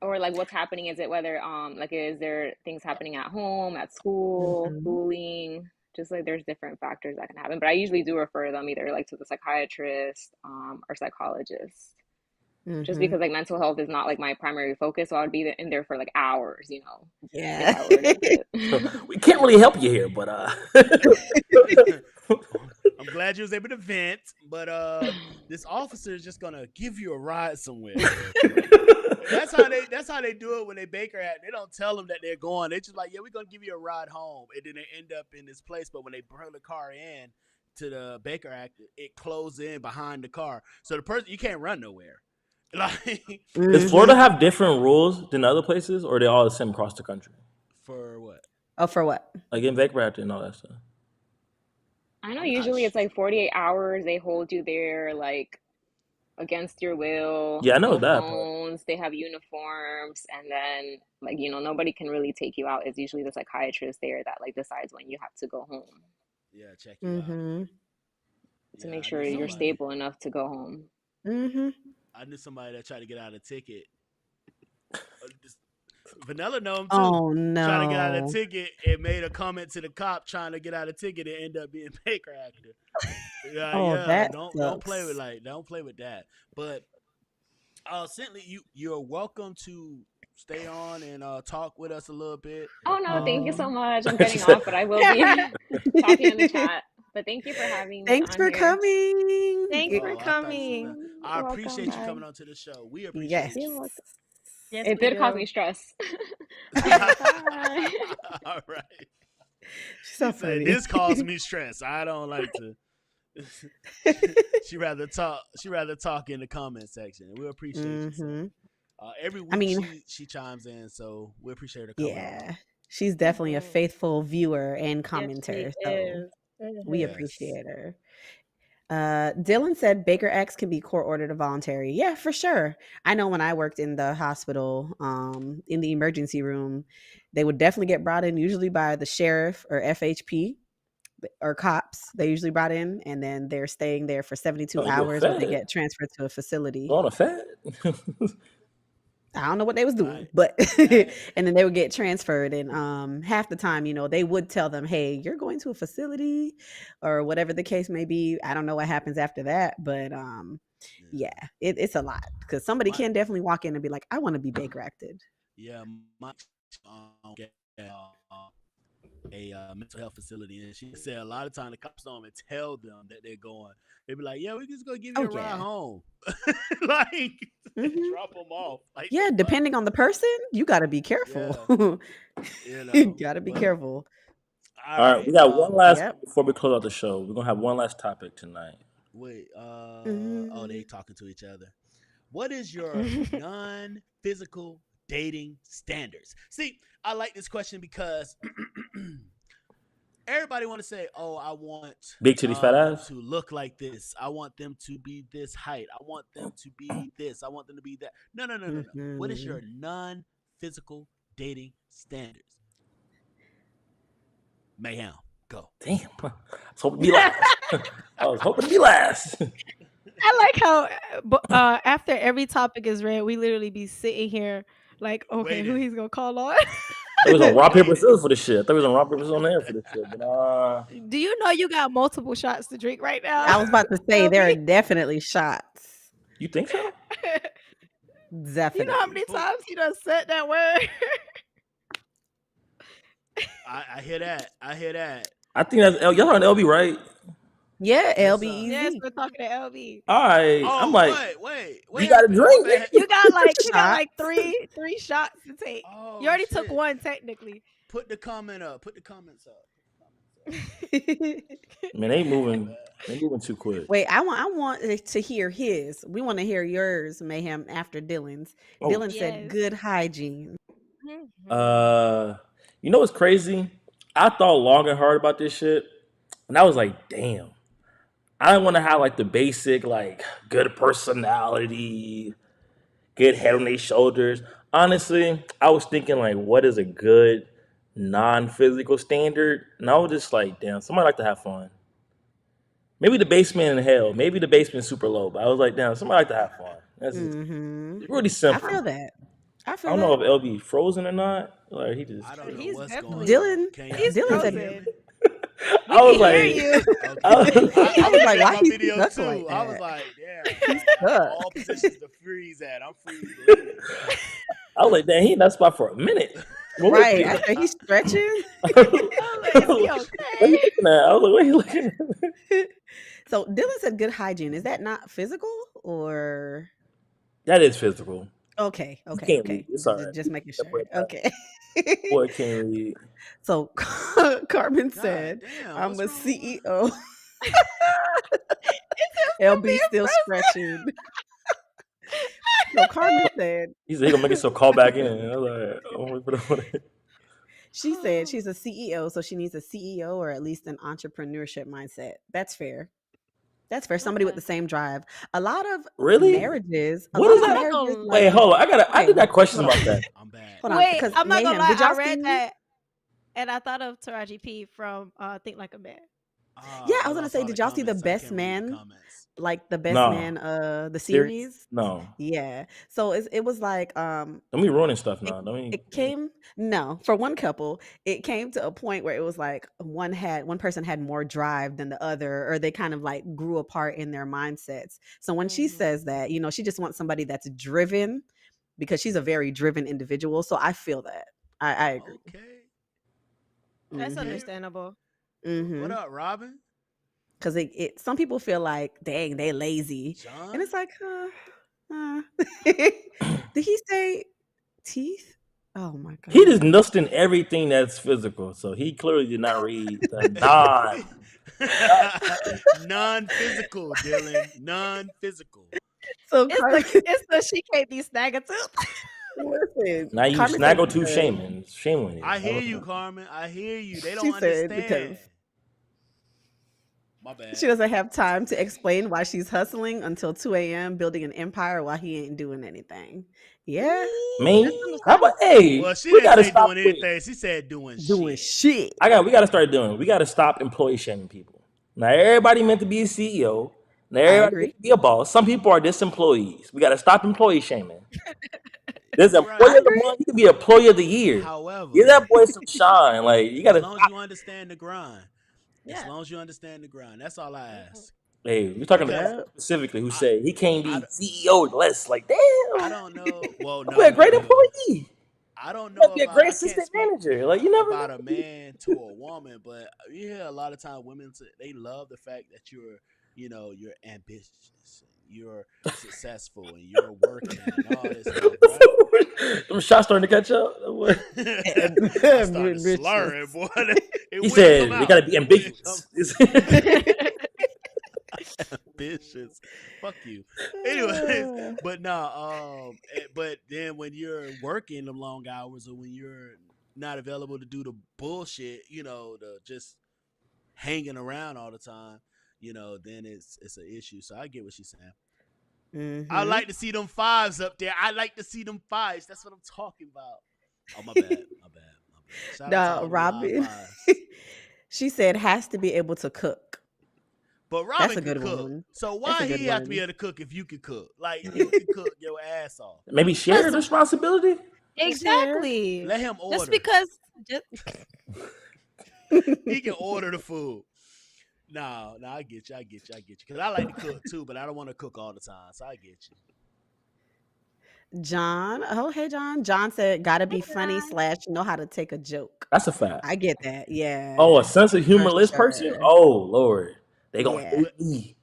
or like what's happening. Is it whether, like, is there things happening at home, at school, Mhm. bullying? Just like there's different factors that can happen. But I usually do refer them either like to the psychiatrist, or psychologist, just Mhm. because like mental health is not like my primary focus. So I would be in there for like hours, if Yeah. I were to do So it. we can't really help you here, but I'm glad you was able to vent, but this officer is just gonna give you a ride somewhere real quick. That's how they do it when they Baker Act. They don't tell them that they're going. They just like, yeah, we're gonna give you a ride home, and then they end up in this place. But when they bring the car in to the Baker Act, it closes in behind the car, so the person you can't run nowhere. Like Does Florida have different rules than other places, or are they all the same across the country? for what? Oh, for what? Like in vapor actor and all that stuff. I know I'm not usually it's sure. like 48 hours. They hold you there like against your will. Yeah, I know No that part. phones. They have uniforms, and then like nobody can really take you out. It's usually the psychiatrist there that like decides when you have to go home Yeah, check you out. Mm-hmm. to Yeah, make I sure knew you're Yeah. somebody. stable enough to go home. Mm-hmm. I knew somebody that tried to get out a ticket. This- Vanilla know him too. Oh Trying to get out of a no. ticket and made a comment to the cop trying to get out of a ticket and end up being Baker actor. Yeah, Oh, yeah. that Don't play with sucks. don't play with that. But Simply, you're welcome to stay on and talk with us a little bit. Oh no, thank you so Um, much. I'm She getting said, off, but I will be talking in the chat. But thank you for having me Thanks on for here. coming. Thanks for I thought you was coming. I You're welcome. appreciate you Bye. coming on to the show. We Yes. appreciate You're you. welcome. Yes, It we did cause do. me stress. All right, bye. All right. She's so She said, funny. this caused me stress. I don't like to. She rather talk. She rather talk in the comment section. We appreciate you. So. Mm-hmm. Every I week mean, she chimes in, so we appreciate her coming on. yeah, she's definitely a Mhm. faithful viewer and Yes, she commenter, so is. we Yes. appreciate her. Dylan said Baker Acts can be court ordered or voluntary. Yeah, for sure. I know when I worked in the hospital, in the emergency room, they would definitely get brought in, usually by the sheriff or FHP or cops. They usually brought in, and then they're staying there for 72 "Oh, you a hours, or they fed? get transferred to a facility. You on a fed?" I don't know what they was doing, Right. but Right. and then they would get transferred, and half the time, they would tell them, "Hey, you're going to a facility," or whatever the case may be. I don't know what happens after that, but Yeah. yeah, it's a lot because somebody My can definitely walk in and be like, "I want to be Baker acted." yeah. My get a mental health facility, and she said a lot of time the cops don't even tell them that they're going. They be like, "Yeah, we just gonna give you Oh a ride yeah, home," like hmm drop them off. Like yeah. the fuck. Depending on the person, you got to be careful. Yeah, You got to be But careful. all All right, right. we got one last Yep. before we close out the show. We're gonna have one last topic tonight. Wait. Oh, they Mm. talking to each other. What is your non-physical dating standards? See, I like this question because everybody want to say, "Oh, I want Big titties, fat them ass. to look like this. I want them to be this height. I want them to be this. I want them to be that." No. What is your Mhm. non-physical dating standards? Mayhem, go. Damn, I was hoping to be last. I was hoping to be last. I like how after every topic is read, we literally be sitting here like, okay, who Waiting. he's gonna call on? It was on rock paper Waiting. scissors for this shit. I thought it was on rock paper scissors on the air for this shit. But Do you know you got multiple shots to drink right I now? was about to say there are LB? definitely shots. you think so? You Definitely. know how many Who- times he done said that word? I hear that. I hear that. I think that's y'all on LB, right? Yeah, Yes, LBEZ. Yes, we're talking to LB. All right, Oh, I'm like, wait. you got a My drink? bad. You got like Shot. three shots to take. Oh, You already took shit. one technically. Put the comment up. Put the comments up. Man, they My moving. bad. They moving too quick. Wait, I want to hear his. We want to hear yours, Mayhem, after Dylan's. Oh. Dylan said Yes. good hygiene. You know what's crazy? I thought long and hard about this shit, and I was like, damn. I want to have like the basic, like good personality, good head on their shoulders. Honestly, I was thinking like, what is a good non-physical standard? And I was just like, damn, somebody like to have fun. Maybe the basement in hell. Maybe the basement super low. But I was like, damn, somebody like to have fun. That's Mm-hmm. really I simple. feel that. I I feel don't know that. if LB frozen or not. Like he just. I don't know He's what's definitely- going on. Dylan, Can y'all He's Dylan said, hear me? I was can like, hear you. Okay. I was- I I was like, in why my he video stuck too. like I was that? like, yeah, He's man, stuck. all positions to freeze at. I'm freezing. I was like, damn, he in that spot for a minute. What was Right. he- After he's stretching. I was like, is he What he okay? looking at? I was like, what he looking at? So Dylan said good hygiene. Is that not physical or That is physical. okay? You Okay. can't Okay. read. It's all right. Just making sure. Separate that. Okay. Boy can't read. So Carmen God said, damn, I'm what's a wrong with mine? CEO. LB still stretching. No, Carmen said He said he gonna make it so call back in. I was like, oh, we put it on it. she said she's a CEO, so she needs a CEO or at least an entrepreneurship mindset. That's fair. That's fair. Somebody with Okay. the same drive. A lot of Really? marriages, a What lot is of that? I'm not marriages, gonna like, Wait, hold on. I do okay, got questions hold about on, that. I'm back. hold on, wait. because I'm not gonna Mayhem, lie. did y'all I read see? that, and I thought of Taraji P from Think Like a Man. Yeah, I was Well, gonna I say, saw the did y'all see the comments. I Best can't read the Man? comments. Like the Best No. Man, the Serious? series? No. Yeah. So it was like Don't be ruining stuff it now. Don't be. it came no, for one couple, it came to a point where it was like one person had more drive than the other, or they kind of like grew apart in their mindsets. So when she Mhm. says that, she just wants somebody that's driven because she's a very driven individual. So I feel that. I agree. Okay. That's Mm-hmm. Okay. understandable. What Mm-hmm. up, Robin? Because some people feel like, dang, they lazy. And John? it's like, did he say teeth? Oh my He just God. nussed in everything that's physical, so he clearly did not read the non. Non-physical, Dylan. Non-physical. So It's Carmen, it's the she can't be snagging too. listen, Now you Carmen said snaggle too because shaming. Shame on you. I hear you, Carmen. I hear you. They she don't said understand. because My bad. she doesn't have time to explain why she's hustling until 2 a.m. building an empire while he ain't doing anything. Yeah, Man, how about hey? Well, she We didn't gotta say stop doing with. anything. She said doing doing shit. shit. We gotta start doing. We gotta stop employee shaming people. Now everybody meant to be a CEO. Now I everybody meant agree. to be a boss. Some people are just employees. We gotta stop employee shaming. There's I employee Right. of the agree. month. You could be employee of the year. Give However, that boy some shine. Like you as gotta long as stop. you understand the grind, as Yeah. long as you understand the grind, that's all I ask. Hey, we're talking to Because the specifically who I, said he can't I, be CEO less. Like damn, I don't know. Well, I'll be a great no. employee. I don't You know gotta be a about. great I can't assistant speak manager. Like you never about a know. man to a woman, but you hear a lot of time women they love the fact that you're ambitious and you're successful and you're working and all this stuff, right? Them shots starting to catch up. I started Bitches. slurring, boy. It He wouldn't come said they out. gotta be It wouldn't come. ambiguous. Ambitious. Fuck you. Anyways, but nah. But then when you're working them long hours or when you're not available to do the bullshit, the just hanging around all the time, then it's an issue. So I get what she's saying. I Mm-hmm. like to see them fives up there. I like to see them fives. That's what I'm talking about. Oh, my bad. My bad. Shout out to all the live Robin, fives. she said has to be able to cook. But That's Robin a can good cook. one. So That's why a good he have to be one. able to cook if you can cook? Like you can cook your ass off. Maybe share the responsibility. Exactly. Let him Just order. because. Just, He can order the food. No, I get you. Because I like to cook too, but I don't want to cook all the time. So I get you. John, oh hey John. John said gotta be funny John. / know how to take a joke. That's a fact. I get that. Yeah, Oh, a sense of for humorless person. sure. Oh Lord, they gonna Yeah, hate me.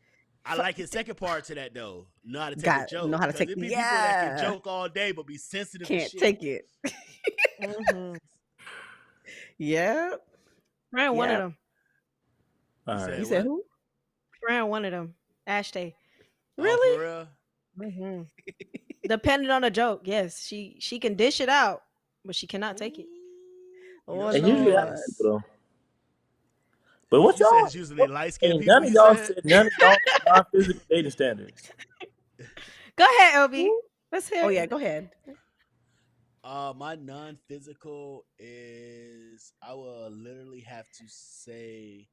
I like his second part to that though. Know how to take a got know joke. how to Because take. it be people that can Yeah, joke all day but be sensitive as can't shit. take it. Mhm. Yeah, Fran wanted yeah. them. All You right. said You said what? who? Fran wanted them. Ashtay. Oh, Really? for real? hmm Depending on the joke, yes, she can dish it out, but she cannot take it. Oh It usually Lord. happens, though. But what You said y'all? it's usually light skinned Hey, people. none of You y'all said. said none of y'all non-physical dating standards. Go ahead, LB. Who? Let's hear Oh it. yeah, go ahead. My non-physical is I will literally have to say,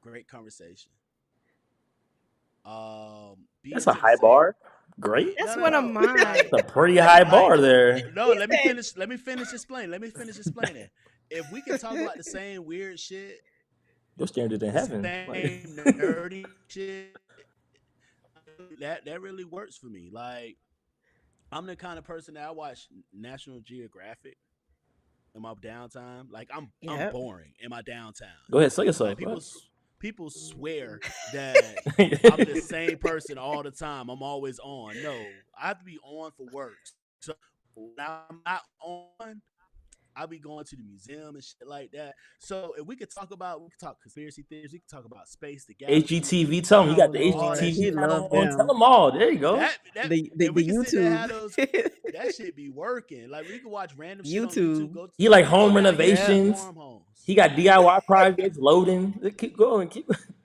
great conversation. Being That's a to the high same. bar. Great. That's No, one of no. mine. Like, That's a pretty high bar there. no. Let me finish. Let me finish explaining. If we can talk about the same weird shit, Your standards in the heaven. same Like, nerdy shit, that really works for me. Like I'm the kind of person that I watch National Geographic in my downtime. Like I'm Yep. boring in my downtime. go ahead, say yourself. Like What? people swear that I'm the same person all the time. I'm always on. No, I have to be on for work. So when I'm not on, I be going to the museum and shit like that. So if we could talk conspiracy theories. We could talk about space, the galaxy, HGTV, tell him you got Oh the all that Lord, he shit. HGTV loved channel on. Tell them. them all. There you go. That The if we the can sit there and have YouTube. those, that shit be working. Like we can watch random shit on YouTube. YouTube. He like Go home down here and Yeah. see renovations. wormholes. He got DIY projects loading. Keep going.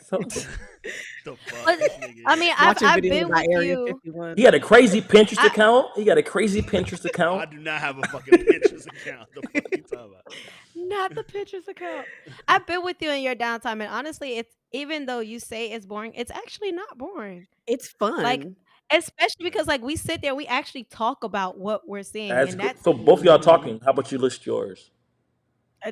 So, The fuck, But this nigga I is- mean, I've Watching been videos about with Area you. 51. he got a crazy Pinterest I- account. He got a crazy Pinterest I account. do not have a fucking Pinterest account. The fuck you talking about? Not the pictures account. I've been with you in your downtime, and honestly, it's even though you say it's boring, it's actually not boring. It's fun. Like, especially because like we sit there, we actually talk about what we're seeing, That's and good. that's So both of y'all Mhm. talking. How about you list yours?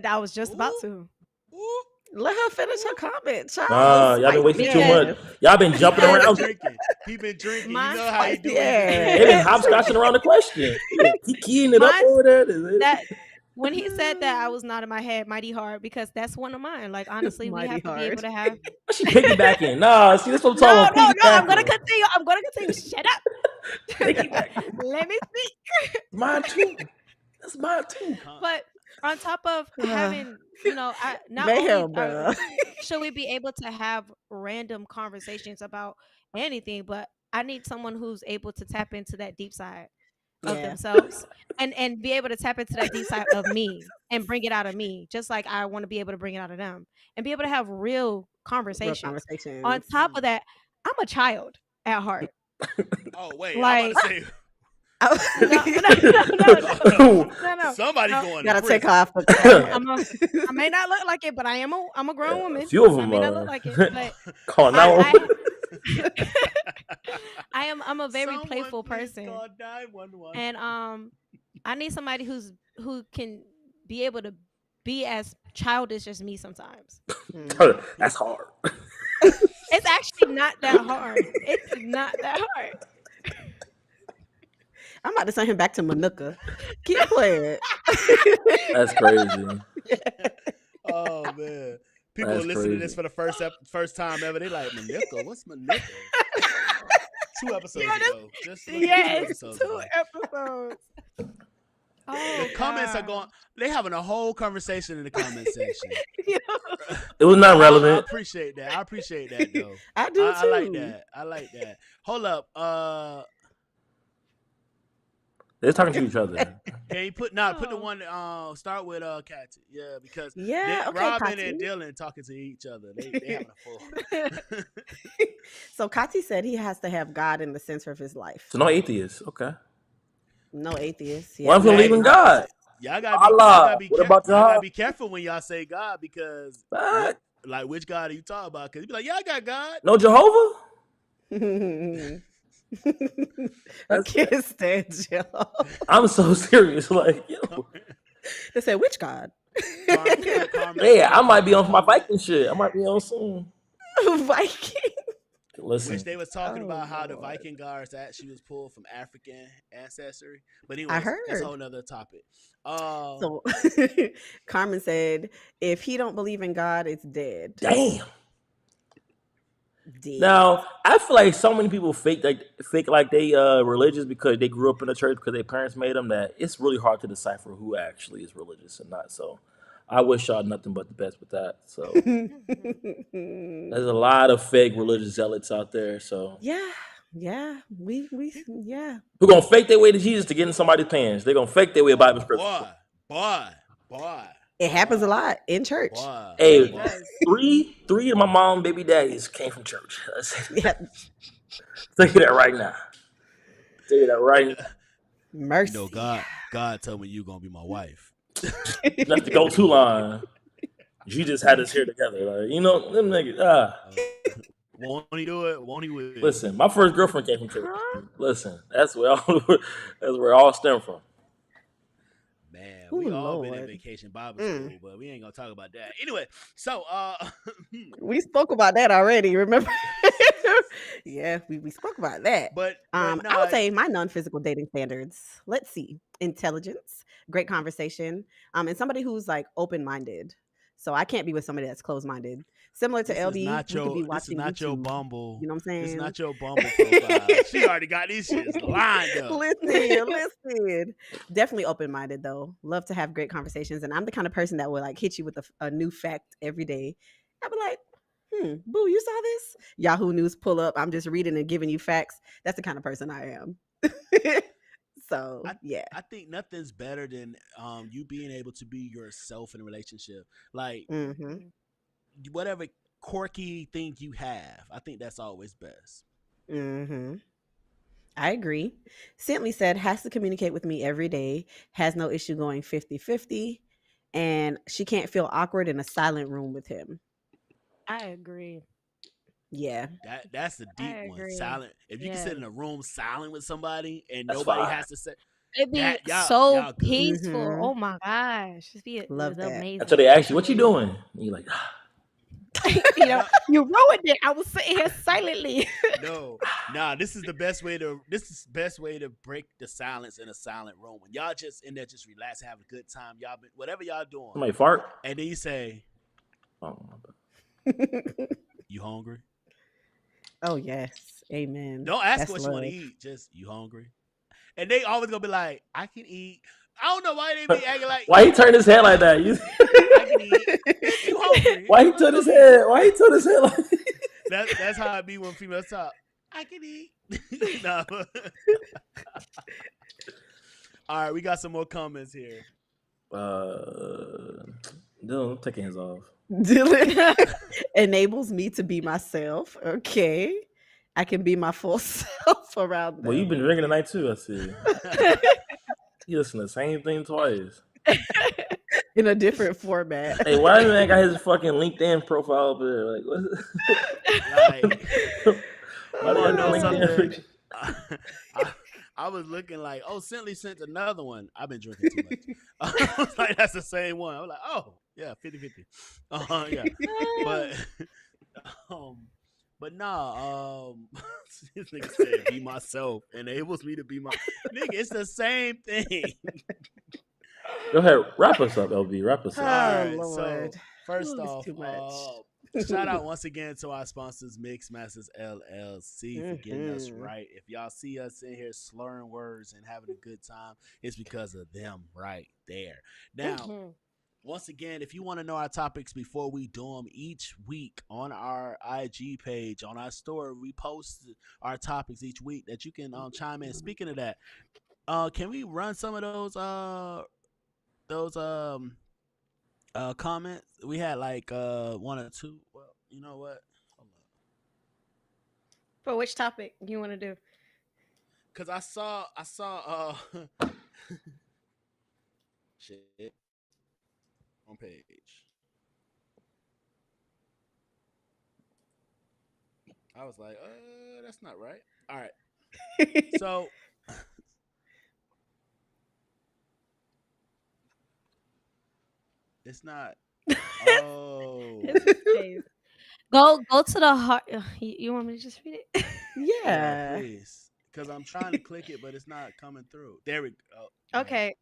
I was just about Ooh. to. Ooh. Let her finish her comment, Nah, Charles. y'all been wasting too Yeah. much. Y'all been jumping He been around. drinking. He been drinking. Mine- You know how he do. Yeah. They been hopscotching around the question. He keying it up Mine's- over there. Is it? That when he said that, I was nodding my head mighty hard because that's one of mine. Like honestly, we Mighty have to be able hard. to have. Why she piggybacking? Nah, see, that's what I'm No, talking no, about. no. I'm gonna Piggybacking. continue. I'm gonna continue. Shut up. Piggybacking. Let me speak. Mine too. That's mine too. But on top of having, not Mayhem, only bro. should we be able to have random conversations about anything, but I need someone who's able to tap into that deep side of Yeah. themselves and be able to tap into that deep side of me and bring it out of me, just like I want to be able to bring it out of them and be able to have real Real conversations. conversations. On top of that, I'm a child at heart. Oh wait, Like- I'm about to say No, no. somebody No. going. Gotta to take prison. off the I may not look like it, but I'm a grown woman. A few of I them may not are. look like it, but Call now. I'm a very Someone playful please person, call 911. and I need somebody who can be able to be as childish as me sometimes. That's hard. It's actually not that hard. It's not that hard. I'm about to send him back to Manuka. Keep playing. That's crazy. Oh man, people That's are listening to this crazy. for the first time ever. They like Manuka. What's Manuka? 2 episodes Yeah, that's- ago. Just look at Yeah, 2 it's episodes 2 ago. episodes. Oh, The comments are God. going. They having a whole conversation in the comment section. It was not I relevant. appreciate that. I appreciate that though. I do I too. like that. I like that. Hold up. They're talking to each other. Can you put the Oh. one? Start with Kat. Yeah, because Yeah, okay, Robin Kati. and Dylan talking to each other. They having a full. So Kati said he has to have God in the center of his life. So no atheists. Okay. No atheists. What if we Hey, believe in God? Y'all gotta be, Allah. What about y'all gotta y'all? be careful when y'all say God because What? like which God are you talking about? Because you be like, yeah, I got God. No Jehovah? I can't stand you. I'm so serious. Like, yo. They said, which God? Carmen- Yeah, I might be on my Viking shit. I might be on soon. Viking. Listen. Which they was talking Oh, about how the Lord. Viking guards actually was pulled from African ancestry. But anyway, I that's heard. a whole nother topic. So Carmen said, if he don't believe in God, it's dead. Damn. Dead. Now, I feel like so many people fake like they religious because they grew up in the church because their parents made them, that it's really hard to decipher who actually is religious and not. So I wish y'all nothing but the best with that. So there's a lot of fake religious zealots out there. So yeah, we yeah. who gonna fake their way to Jesus to get in somebody's pants? They're gonna fake their way to Bible scripture. Boy. It happens a lot in church. Boy. Hey, It does. three of my mom and baby daddies came from church. Yeah. Tell you that right now. Tell you that right now. Mercy. You know, God told me you gonna be my wife. That's the go-to line. Jesus had us here together. Like, you know, them niggas. Won't he do it? Won't he will? Listen, my first girlfriend came from church. Listen, that's where it all stemmed from. Man, Ooh, we all been in Lord. vacation Bible school, but we ain't gonna talk about that. Anyway, so We spoke about that already, remember? Yeah, we spoke about that. but I no, would say my non-physical dating standards. Let's see. Intelligence, great conversation, and somebody who's like open-minded. So I can't be with somebody that's closed-minded. Similar to This is LB, not we could be your. This is watching not your YouTube. Bumble. You know what I'm This is saying? not your Bumble profile. She already got these shits lined up. Listen. Definitely open minded though. Love to have great conversations, and I'm the kind of person that will like hit you with a new fact every day. I'll be like, boo, you saw this? Yahoo News pull up. I'm just reading and giving you facts. That's the kind of person I am. So yeah. I think nothing's better than you being able to be yourself in a relationship. Like Mm-hmm. whatever quirky thing you have, I think that's always best. Mm-hmm. I agree. Simply said, has to communicate with me every day, has no issue going 50-50, and she can't feel awkward in a silent room with him. I agree. Yeah. That's the deep I one. agree. Silent. If you can sit in Yeah. a room silent with somebody and That's nobody fine. has to say It'd be that, so y'all good. peaceful. Mhm. Oh my gosh. It Love was that. amazing. Until they ask you, what you doing? And you're like, You know, No. you ruined it. I was sitting here silently. No, nah. This is the best way to. This is the best way to break the silence in a silent room. When y'all just in there, just relax, have a good time. Y'all, whatever y'all doing, somebody fart? and then you say, Oh, my bad. "You hungry?" Oh yes. Amen. Don't ask That's what you want to love. eat. Just, "You hungry?" And they always gonna be like, "I can eat." I don't know why they be acting like, Why he turned his head like that? "I can eat." You hungry? Why he turned his head? Why he turned his head like That's how it be when females talk. I can eat. No. All right, we got some more comments here. Dylan, take your hands off. Dylan enables me to be myself. Okay. I can be my full self around them. Well, you've been drinking tonight too, I see. You listen to the same thing twice. in a different format. Hey, why that man got his fucking LinkedIn profile up there? Like, what? Like, Why you they want to got know his LinkedIn something? picture? I was looking like, oh, Simply sent another one. I've been drinking too much. I was like, that's the same one. I was like, oh, yeah, 50-50. Yeah. But nah, this nigga said be myself enables me to be my nigga, it's the same thing. Go ahead, wrap us up, LB. Wrap us up. Oh, All right, Lord. so first Ooh, it's off, too much. shout out once again to our sponsors, Mix Masters LLC, for getting us Mhm. right. If y'all see us in here slurring words and having a good time, it's because of them right there. Now, Mhm. once again, if you want to know our topics before we do them each week on our IG page, on our story, we post our topics each week that you can chime in. Speaking of that, can we run some of those comments? We had like one or two. Well, you know what? Hold on. For which topic you want to do? Cause I saw shit on page. I was like, that's not right. All right. So it's not. Oh. Go to the heart. You want me to just read it? Yeah, Yeah. please. Because I'm trying to click it, but it's not coming through. There we go. Oh, Okay.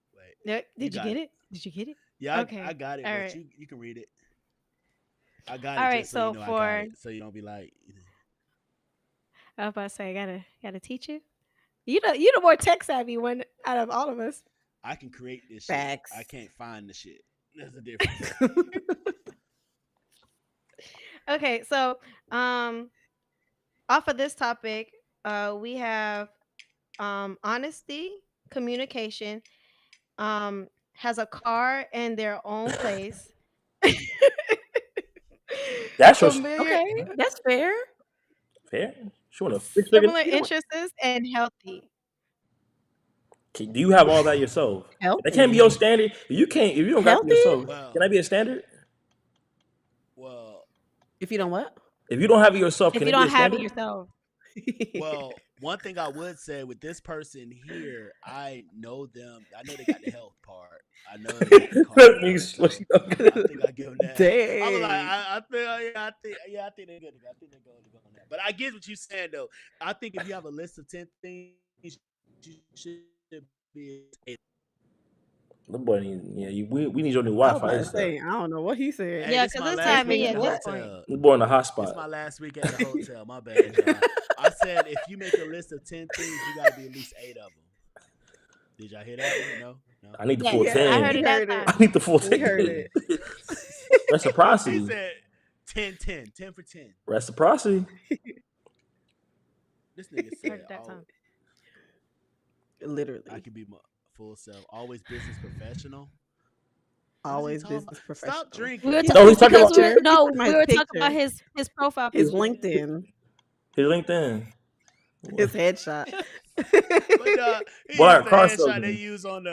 wait. Did you got get it. it? Did you get it? Yeah, Okay. I got it, All but right. you can read it. I got All it right. just so you So know I got for it. So you don't be like, I was about to say, I gotta teach you. You the more tech savvy one out of all of us. I can create this Facts. shit. I can't find the shit. That's the difference. Okay, so off of this topic, we have honesty, communication, has a car in their own place. That's your Familiar, Okay, that's fair. fair. She want a 6 similar figure. interests, and healthy. Do you have all that yourself? Healthy. That can't be your standard. If you don't got Healthy? it yourself, Well, can that be a standard? well, If you don't what? If you don't have it yourself, If can you it be a don't have it standard? yourself, well, one thing I would say with this person here, I know them. I know they got the health part. I know they got the car. That means So I think I give them that. I was like, Dang. I think they're good. I think they're going to go on that. But I get what you're saying though. I think if you have a list of 10 things, you should be. The boy we need your new I was Wi-Fi. about to ASAP. say, I don't know what he said. Hey, Yeah, this because my it's last had week me at at the this point. hotel. The boy in the This my hotspot. last week at the hotel. My bad, y'all. I said if you make a list of 10 things, you gotta be at least 8 of them. Did y'all hear that one? No. I need the Yes, full Yeah, I 10. heard we it that heard it. time. I need the full We heard it. 10. He Reciprocity. said 10 for 10. Reciprocity. This nigga Heard said, it that time. I Literally. can be my full self. Always business professional. Always talking business about? professional. Stop drinking. We were No, he's talking because about picture. He's talking about we his were talking about picture. his profile His picture. LinkedIn, his LinkedIn. his headshot. But he What used are the car headshot they salesmen? use on the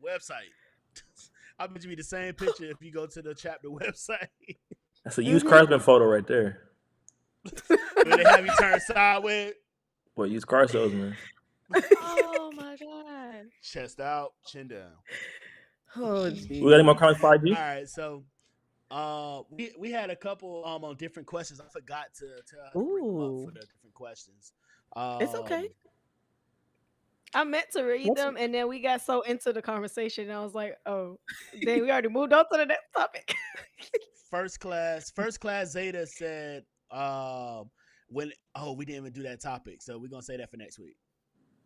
website. I bet you be the same picture if you go to the chapter website. That's a used carsman photo right there. Where they have you turn sideways, Boy, used car salesman. Oh my god. chest out, chin down. Oh, We got any more geez. comments for All IG? right, so we had a couple on different questions. I forgot to bring them up Ooh, for the different questions. it's okay. I meant to read What's- them, and then we got so into the conversation, and I was like, "Oh, then we already moved on to the next topic." First class Zeta said when we didn't even do that topic, so we're gonna say that for next week.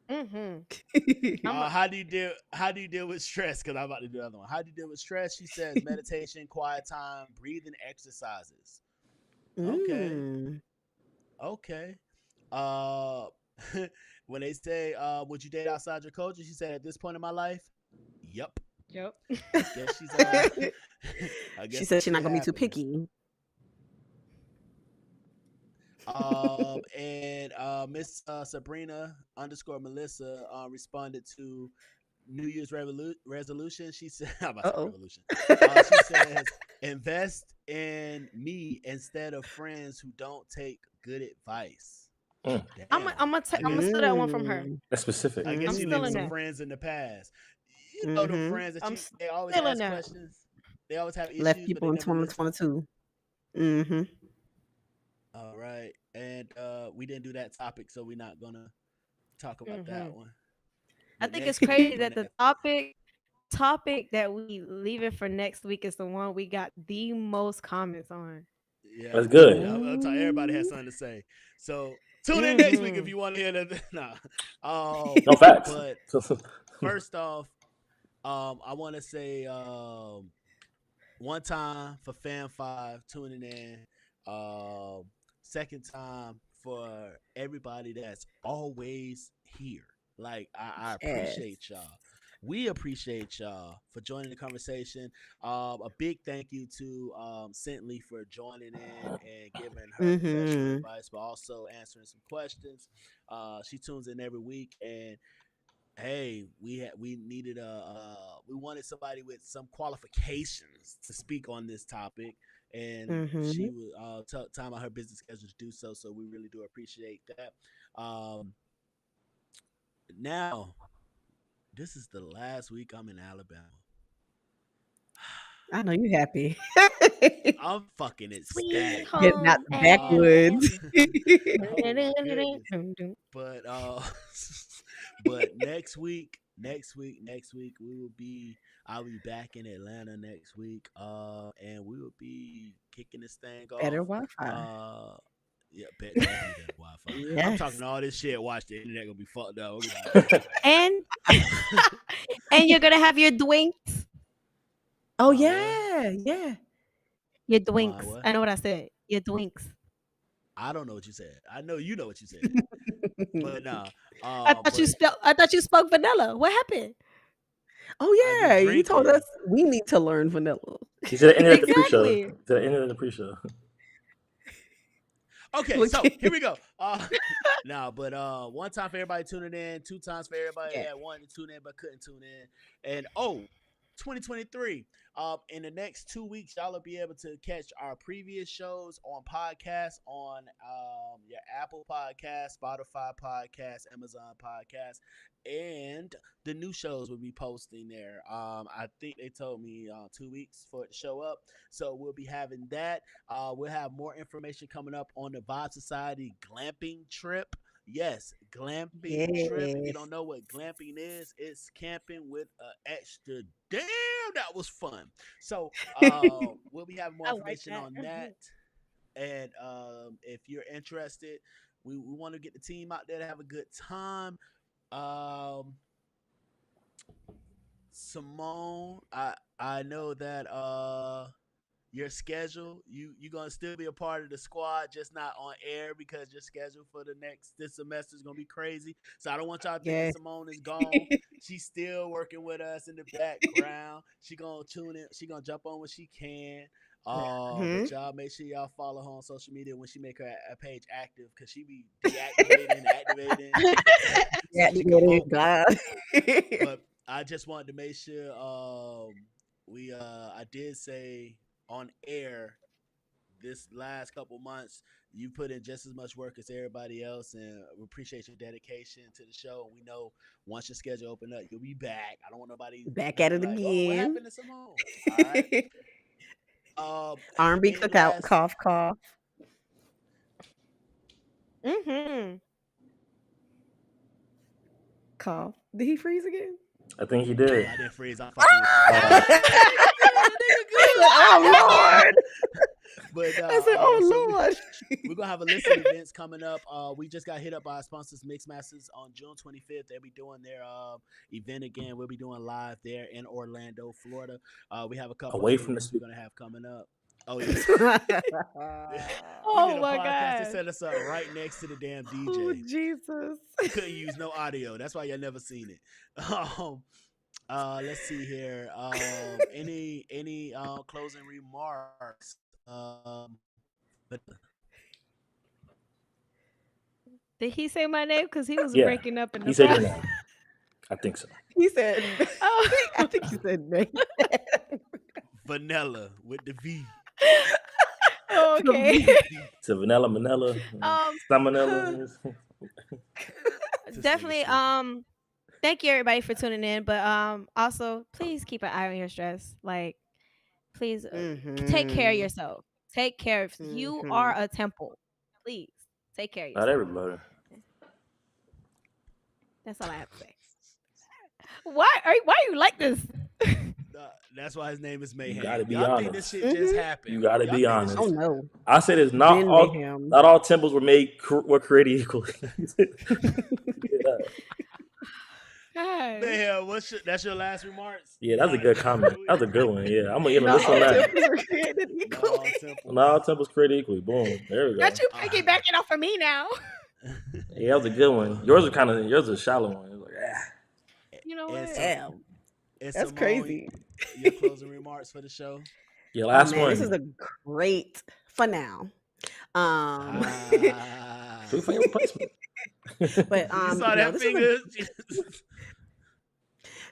Mm-hmm. How do you deal with stress? Because I'm about to do another one. How do you deal with stress? She says meditation, quiet time, breathing exercises. Okay. Mm. Okay. When they say, would you date outside your culture? She said, at this point in my life, yep. Yep. I guess she's I guess She said she's not it gonna be too happens. picky. And Miss Sabrina _ Melissa responded to New Year's resolution. She said, I'm about to say Uh-oh. revolution. She says, invest in me instead of friends who don't take good advice. Mm. I'm gonna steal that one from her. Mm. That's specific. I guess I'm you still lived in some there. friends in the past. You know them Mhm. friends that I'm they always still in ask there. questions. They always have issues, Left but people they in never listen. 2022. Mm-hmm. All right, and we didn't do that topic, so we're not gonna talk about that one. I But think next it's crazy week- that the topic that we leave it for next week is the one we got the most comments on. Yeah, That's good. I'm telling everybody has something to say. So tune in next week if Mhm. you want to hear that. Nah. No facts. But first off, I want to say one time for Fan 5 tuning in. Second time for everybody that's always here. Like I appreciate y'all. We appreciate y'all for joining the conversation. A big thank you to Cently for joining in and giving her professional Mhm. advice, but also answering some questions. She tunes in every week, and hey, we needed we wanted somebody with some qualifications to speak on this topic, and she was time out her business schedule to do so. So we really do appreciate that. Now, this is the last week I'm in Alabama. I know you happy. I'm fucking Sweet ecstatic. Getting out home the backwoods. Oh my goodness. But but next week I'll be back in Atlanta next week. And we will be kicking this thing off. Better Wi-Fi. Yeah, definitely better Wi-Fi. I'm Yes. talking all this shit. Watch the internet gonna be fucked up. and you're gonna have your dwinks. Oh My what? yeah. Your My dwinks. what? I know what I said. Your dwinks. I don't know what you said. I know you know what you said. But nah. I thought you spoke vanilla. What happened? Oh I yeah, be you told drinking. us we need to learn vanilla. He said ended at the pre-show. Exactly. He said ended at the pre-show. Okay, so here we go. But one time for everybody tuning in, 2 times for everybody that wanted to tune in but couldn't tune in. And 2023. In the next 2 weeks, y'all will be able to catch our previous shows on podcasts on your Apple Podcast, Spotify Podcast, Amazon Podcast, and the new shows will be posting there. I think they told me 2 weeks for it to show up, so we'll be having that. We'll have more information coming up on the Vibe Society glamping trip. Yes, glamping trip. If you Yes. don't know what glamping is, it's camping with an extra. Damn, that was fun. So, we'll be having more I like information that. on that. And if you're interested, we want to get the team out there to have a good time. Um, Simone, I know that your schedule, you gonna still be a part of the squad, just not on air because your schedule for the next this semester is gonna be crazy. So I don't want y'all thinking Yes. Simone is gone. She's still working with us in the background. She gonna tune in. She gonna jump on when she can. Hmm. But y'all make sure y'all follow her on social media when she make her a page active because she be deactivating, activating, Yeah, so she can focus. God. But I just wanted to make sure we I did say on air this last couple months you put in just as much work as everybody else, and we appreciate your dedication to the show. We know once your schedule open up, you'll be back. I don't want nobody Back at be it like, "Oh, what again. happened to Simone?" All right. R&B Any cookout, last? cough, cough, Mm-hmm. cough. Did he freeze again? I think he No, did. I didn't freeze. I'm fucking with you. Uh, The nigga I said, good. "Oh Lord!" But I said, so "Oh Lord!" we're gonna have a list of events coming up. We just got hit up by our sponsors, Mixmasters, on June 25th. They'll be doing their event again. We'll be doing live there in Orlando, Florida. We have a couple away other from the events we're speaker. gonna have coming up. Oh yeah, we Oh did a my podcast to gosh. set us up right next to the damn Oh DJ. Jesus! We couldn't use no audio. That's why y'all never seen it. Um, let's see here. Any closing remarks? But Did he say my name? Because he was Yeah, breaking up in he the said your back. name. I think so. He said, Oh. "I think he said no." Vanilla with the V. Oh, The okay. V. To Vanilla Manila, um, Salmonella. This nigga definitely. stupid. Thank you everybody for tuning in, but also please keep an eye on your stress. Like, please take care of Mm-hmm. yourself. Take care of you Mm-hmm. are a temple. Please take care of Not yourself. everybody. That's all I have to say. Why are you like this? That's why his name is You Mayhem. gotta be Y'all think this honest. shit just Mm-hmm. happened? You gotta Y'all be think this Oh just honest. no, I said it's been mayhem. not all temples were created equally. Gosh. Mayhem? That's your last remarks? Yeah, Y'all that's a ain't good gonna do comment. it. That's a good one. Yeah, I'm gonna even Not listen all to that. temples are created Not all equally. temples. Not all temples created equally. Boom. There we Not go. you Uh, piggybacking off of me now. Yeah, that was a good one. Yours was a shallow one. It was like, You know and what? so, Damn, and that's Simone, crazy. your closing remarks for the show? your Oh last man, this is one. a great for now. Should we Ah, find your replacement? But you saw no, that finger?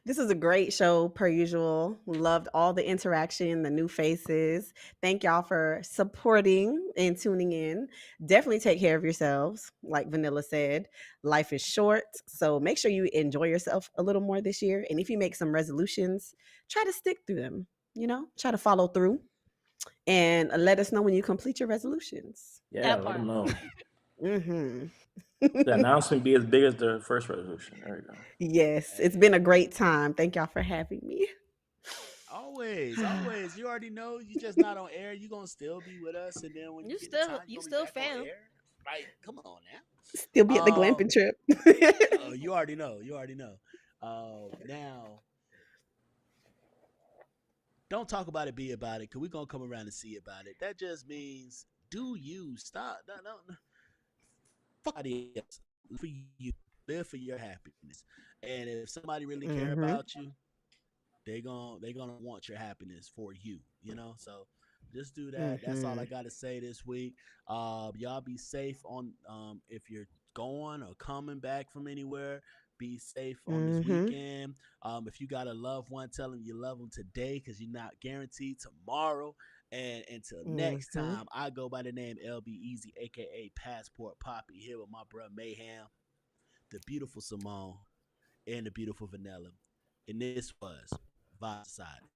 this is a great show per usual. Loved all the interaction, the new faces. Thank y'all for supporting and tuning in. Definitely take care of yourselves. Like Vanilla said, life is short, so make sure you enjoy yourself a little more this year. And if you make some resolutions, try to stick through them. Try to follow through and let us know when you complete your resolutions. Yeah, That let them part. know. Hmm. The announcement be as big as the first resolution. There we go. Yes, it's Hey, been a great time. Thank y'all for having me. always, always. You already know. You just not on air. You gonna still be with us, and then when you You get the still time, you you gonna be still back on fam. air. Like, come on Still now. be at the glamping trip. You already know. You already know. Now, don't talk about it, be about it, because we're going to come around and see about it. That just means do you. Stop. No. Fuck somebody else. Live for you. Live for your happiness. And if somebody really care Hmm. about you, they gonna want your happiness for you, So just do that. That's all Hmm. I gotta say this week. Y'all be safe on if you're going or coming back from anywhere. Be safe on this Hmm. weekend. If you got a loved one, tell them you love them today because you're not guaranteed tomorrow. And until next Hmm. time, I go by the name LB Easy, aka Passport Poppy, here with my brother Mayhem, the beautiful Simone, and the beautiful Vanilla. And this was Vibe Society.